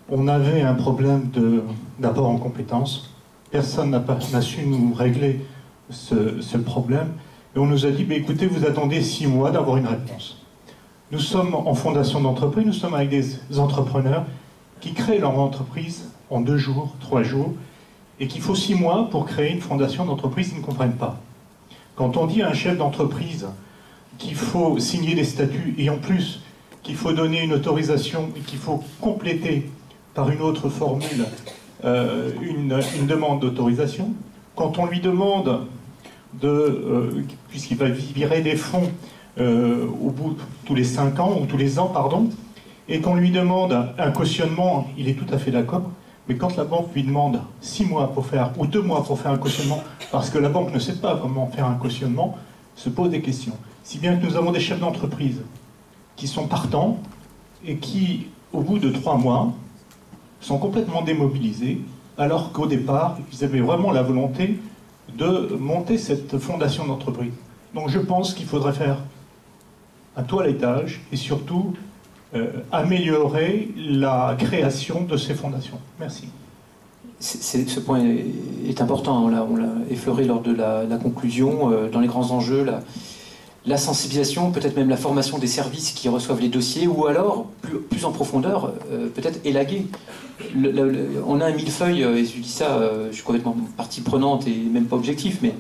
On avait un problème d'apport en compétences. Personne n'a su nous régler ce problème. Et on nous a dit, écoutez, vous attendez 6 mois d'avoir une réponse. Nous sommes en fondation d'entreprise, nous sommes avec des entrepreneurs qui créent leur entreprise en 2 jours, 3 jours, et qu'il faut 6 mois pour créer une fondation d'entreprise, ils ne comprennent pas. Quand on dit à un chef d'entreprise qu'il faut signer des statuts, et en plus qu'il faut donner une autorisation, et qu'il faut compléter par une autre formule une demande d'autorisation, quand on lui demande puisqu'il va virer des fonds, au bout tous les 5 ans, ou tous les ans, pardon, et qu'on lui demande un cautionnement, il est tout à fait d'accord, mais quand la banque lui demande 6 mois pour faire, ou 2 mois pour faire un cautionnement, parce que la banque ne sait pas comment faire un cautionnement, se pose des questions. Si bien que nous avons des chefs d'entreprise qui sont partants, et qui, au bout de 3 mois, sont complètement démobilisés, alors qu'au départ, ils avaient vraiment la volonté de monter cette fondation d'entreprise. Donc je pense qu'il faudrait faire un toilettage et surtout améliorer la création de ces fondations. Merci. Ce point est important, on l'a effleuré lors de la conclusion. Dans les grands enjeux, la sensibilisation, peut-être même la formation des services qui reçoivent les dossiers, ou alors, plus en profondeur, peut-être élaguer. On a un millefeuille, et je dis ça, je suis complètement partie prenante et même pas objectif, mais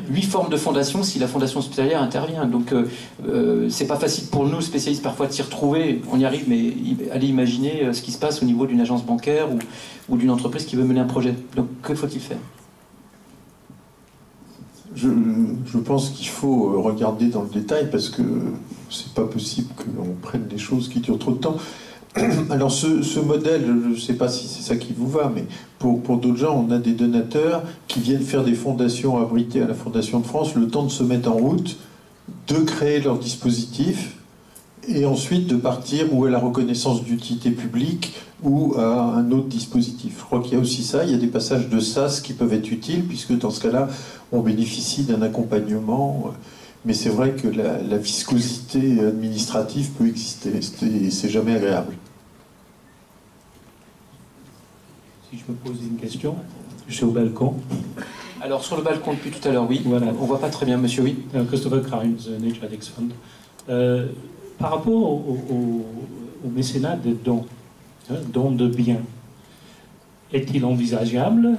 8 formes de fondation si la fondation hospitalière intervient. Donc c'est pas facile pour nous, spécialistes, parfois de s'y retrouver. On y arrive, mais allez imaginer ce qui se passe au niveau d'une agence bancaire ou d'une entreprise qui veut mener un projet. Donc que faut-il faire ? Je pense qu'il faut regarder dans le détail parce que c'est pas possible qu'on prenne des choses qui durent trop de temps. Alors ce modèle, je ne sais pas si c'est ça qui vous va, mais pour d'autres gens, on a des donateurs qui viennent faire des fondations abritées à la Fondation de France, le temps de se mettre en route, de créer leur dispositif, et ensuite de partir ou à la reconnaissance d'utilité publique ou à un autre dispositif. Je crois qu'il y a aussi ça, il y a des passages de SAS qui peuvent être utiles, puisque dans ce cas-là, on bénéficie d'un accompagnement. Mais c'est vrai que la viscosité administrative peut exister, et c'est jamais agréable. Si je me pose une question, je suis au balcon. Alors sur le balcon depuis tout à l'heure, oui. Voilà. On voit pas très bien, monsieur, oui. Christopher Crimes, Nature Addicts Fund. Par rapport au mécénat de dons, dons de biens, est-il envisageable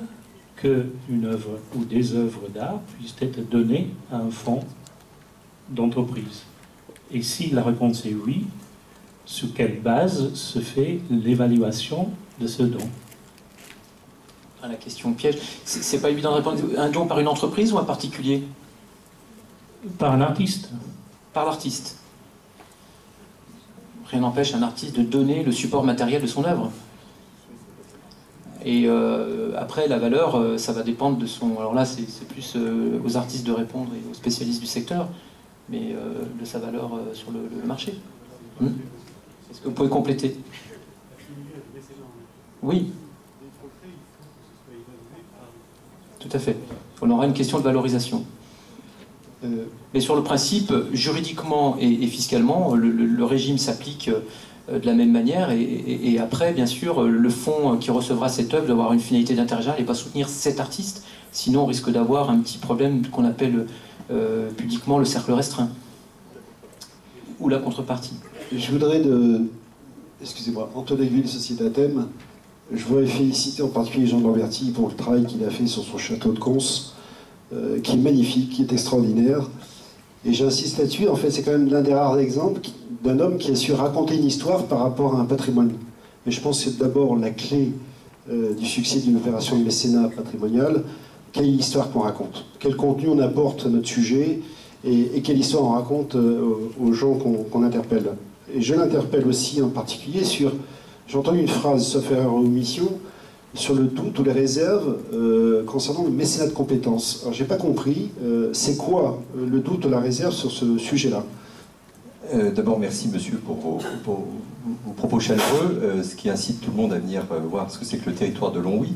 qu'une œuvre ou des œuvres d'art puissent être données à un fonds d'entreprise? Et si la réponse est oui, sur quelle base se fait l'évaluation de ce don? La question piège. C'est pas évident de répondre. Un don par une entreprise ou un particulier? Par un artiste. Par l'artiste. Rien n'empêche un artiste de donner le support matériel de son œuvre. Et après, la valeur, ça va dépendre de son... Alors là, c'est plus aux artistes de répondre et aux spécialistes du secteur, mais de sa valeur sur le marché. Est-ce que vous pouvez compléter? Oui. Tout à fait. On aura une question de valorisation. Mais sur le principe, juridiquement et fiscalement, le régime s'applique de la même manière. Et après, bien sûr, le fonds qui recevra cette œuvre doit avoir une finalité d'intérêt général et pas soutenir cet artiste. Sinon, on risque d'avoir un petit problème qu'on appelle pudiquement le cercle restreint. Ou la contrepartie. Je voudrais excusez-moi, Antoine Aiguille, Société à thème. Je voudrais féliciter en particulier Jean Lamberti pour le travail qu'il a fait sur son château de Cons, qui est magnifique, qui est extraordinaire. Et j'insiste là-dessus, en fait, c'est quand même l'un des rares exemples d'un homme qui a su raconter une histoire par rapport à un patrimoine. Et je pense que c'est d'abord la clé du succès d'une opération de mécénat patrimonial. Quelle histoire qu'on raconte? Quel contenu on apporte à notre sujet? Et quelle histoire on raconte aux gens qu'on interpelle? Et je l'interpelle aussi en particulier sur... J'ai entendu une phrase, sauf erreur ou omission, sur le doute ou les réserves concernant le mécénat de compétences. Alors, j'ai pas compris, c'est quoi le doute ou la réserve sur ce sujet-là? D'abord, merci monsieur pour vos propos chaleureux, ce qui incite tout le monde à venir voir ce que c'est que le territoire de Longwy.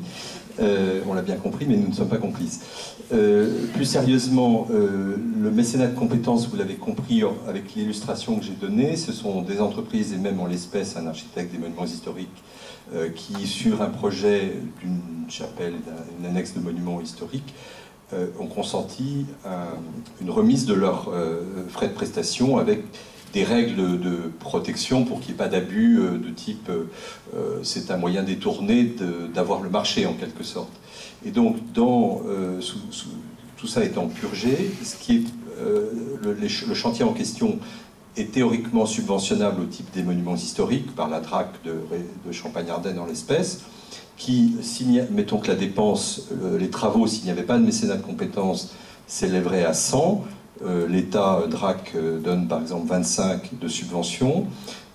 On l'a bien compris, mais nous ne sommes pas complices. Plus sérieusement, le mécénat de compétences, vous l'avez compris avec l'illustration que j'ai donnée, ce sont des entreprises, et même en l'espèce un architecte des monuments historiques, qui, sur un projet d'une chapelle, une annexe de monuments historiques, ont consenti une remise de leurs frais de prestation avec des règles de protection pour qu'il n'y ait pas d'abus de type c'est un moyen détourné d'avoir le marché en quelque sorte. Et donc tout ça étant purgé, le chantier en question est théoriquement subventionnable au type des monuments historiques par la DRAC de Champagne-Ardenne en l'espèce, qui, mettons que la dépense, les travaux, s'il n'y avait pas de mécénat de compétences, s'élèveraient à 100, l'État DRAC donne par exemple 25 de subventions.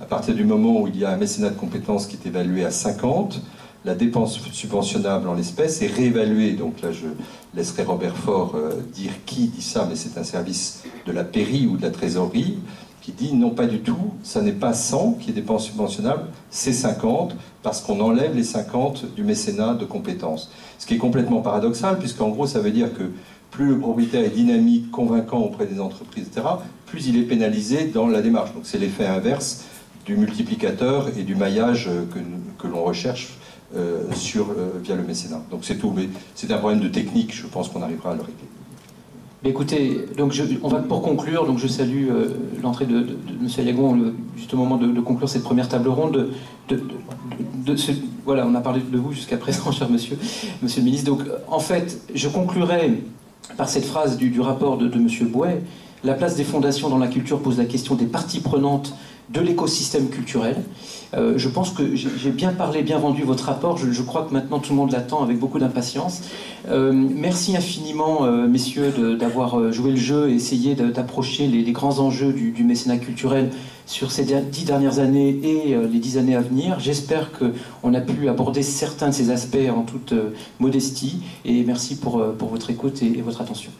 À partir du moment où il y a un mécénat de compétences qui est évalué à 50, la dépense subventionnable en l'espèce est réévaluée. Donc là, je laisserai Robert Faure dire qui dit ça, mais c'est un service de la pairie ou de la trésorerie qui dit non, pas du tout, ça n'est pas 100 qui est dépense subventionnable, c'est 50, parce qu'on enlève les 50 du mécénat de compétences. Ce qui est complètement paradoxal, puisqu'en gros, ça veut dire que plus le propriétaire est dynamique, convaincant auprès des entreprises, etc., plus il est pénalisé dans la démarche. Donc c'est l'effet inverse du multiplicateur et du maillage que l'on recherche via le mécénat. Donc c'est tout, mais c'est un problème de technique, je pense qu'on arrivera à le régler. Écoutez, donc on va pour conclure, donc je salue l'entrée de M. Ayagon, juste au moment de conclure cette première table ronde. Voilà, on a parlé de vous jusqu'à présent, cher monsieur le ministre. Donc en fait, je conclurai par cette phrase du rapport de M. Bouet. La place des fondations dans la culture pose la question des parties prenantes de l'écosystème culturel. Je pense que j'ai bien parlé, bien vendu votre rapport. Je crois que maintenant tout le monde l'attend avec beaucoup d'impatience. Merci infiniment, messieurs, d'avoir joué le jeu et essayé d'approcher les grands enjeux du mécénat culturel sur ces 10 dernières années et les 10 années à venir. J'espère qu'on a pu aborder certains de ces aspects en toute modestie. Et merci pour votre écoute et votre attention.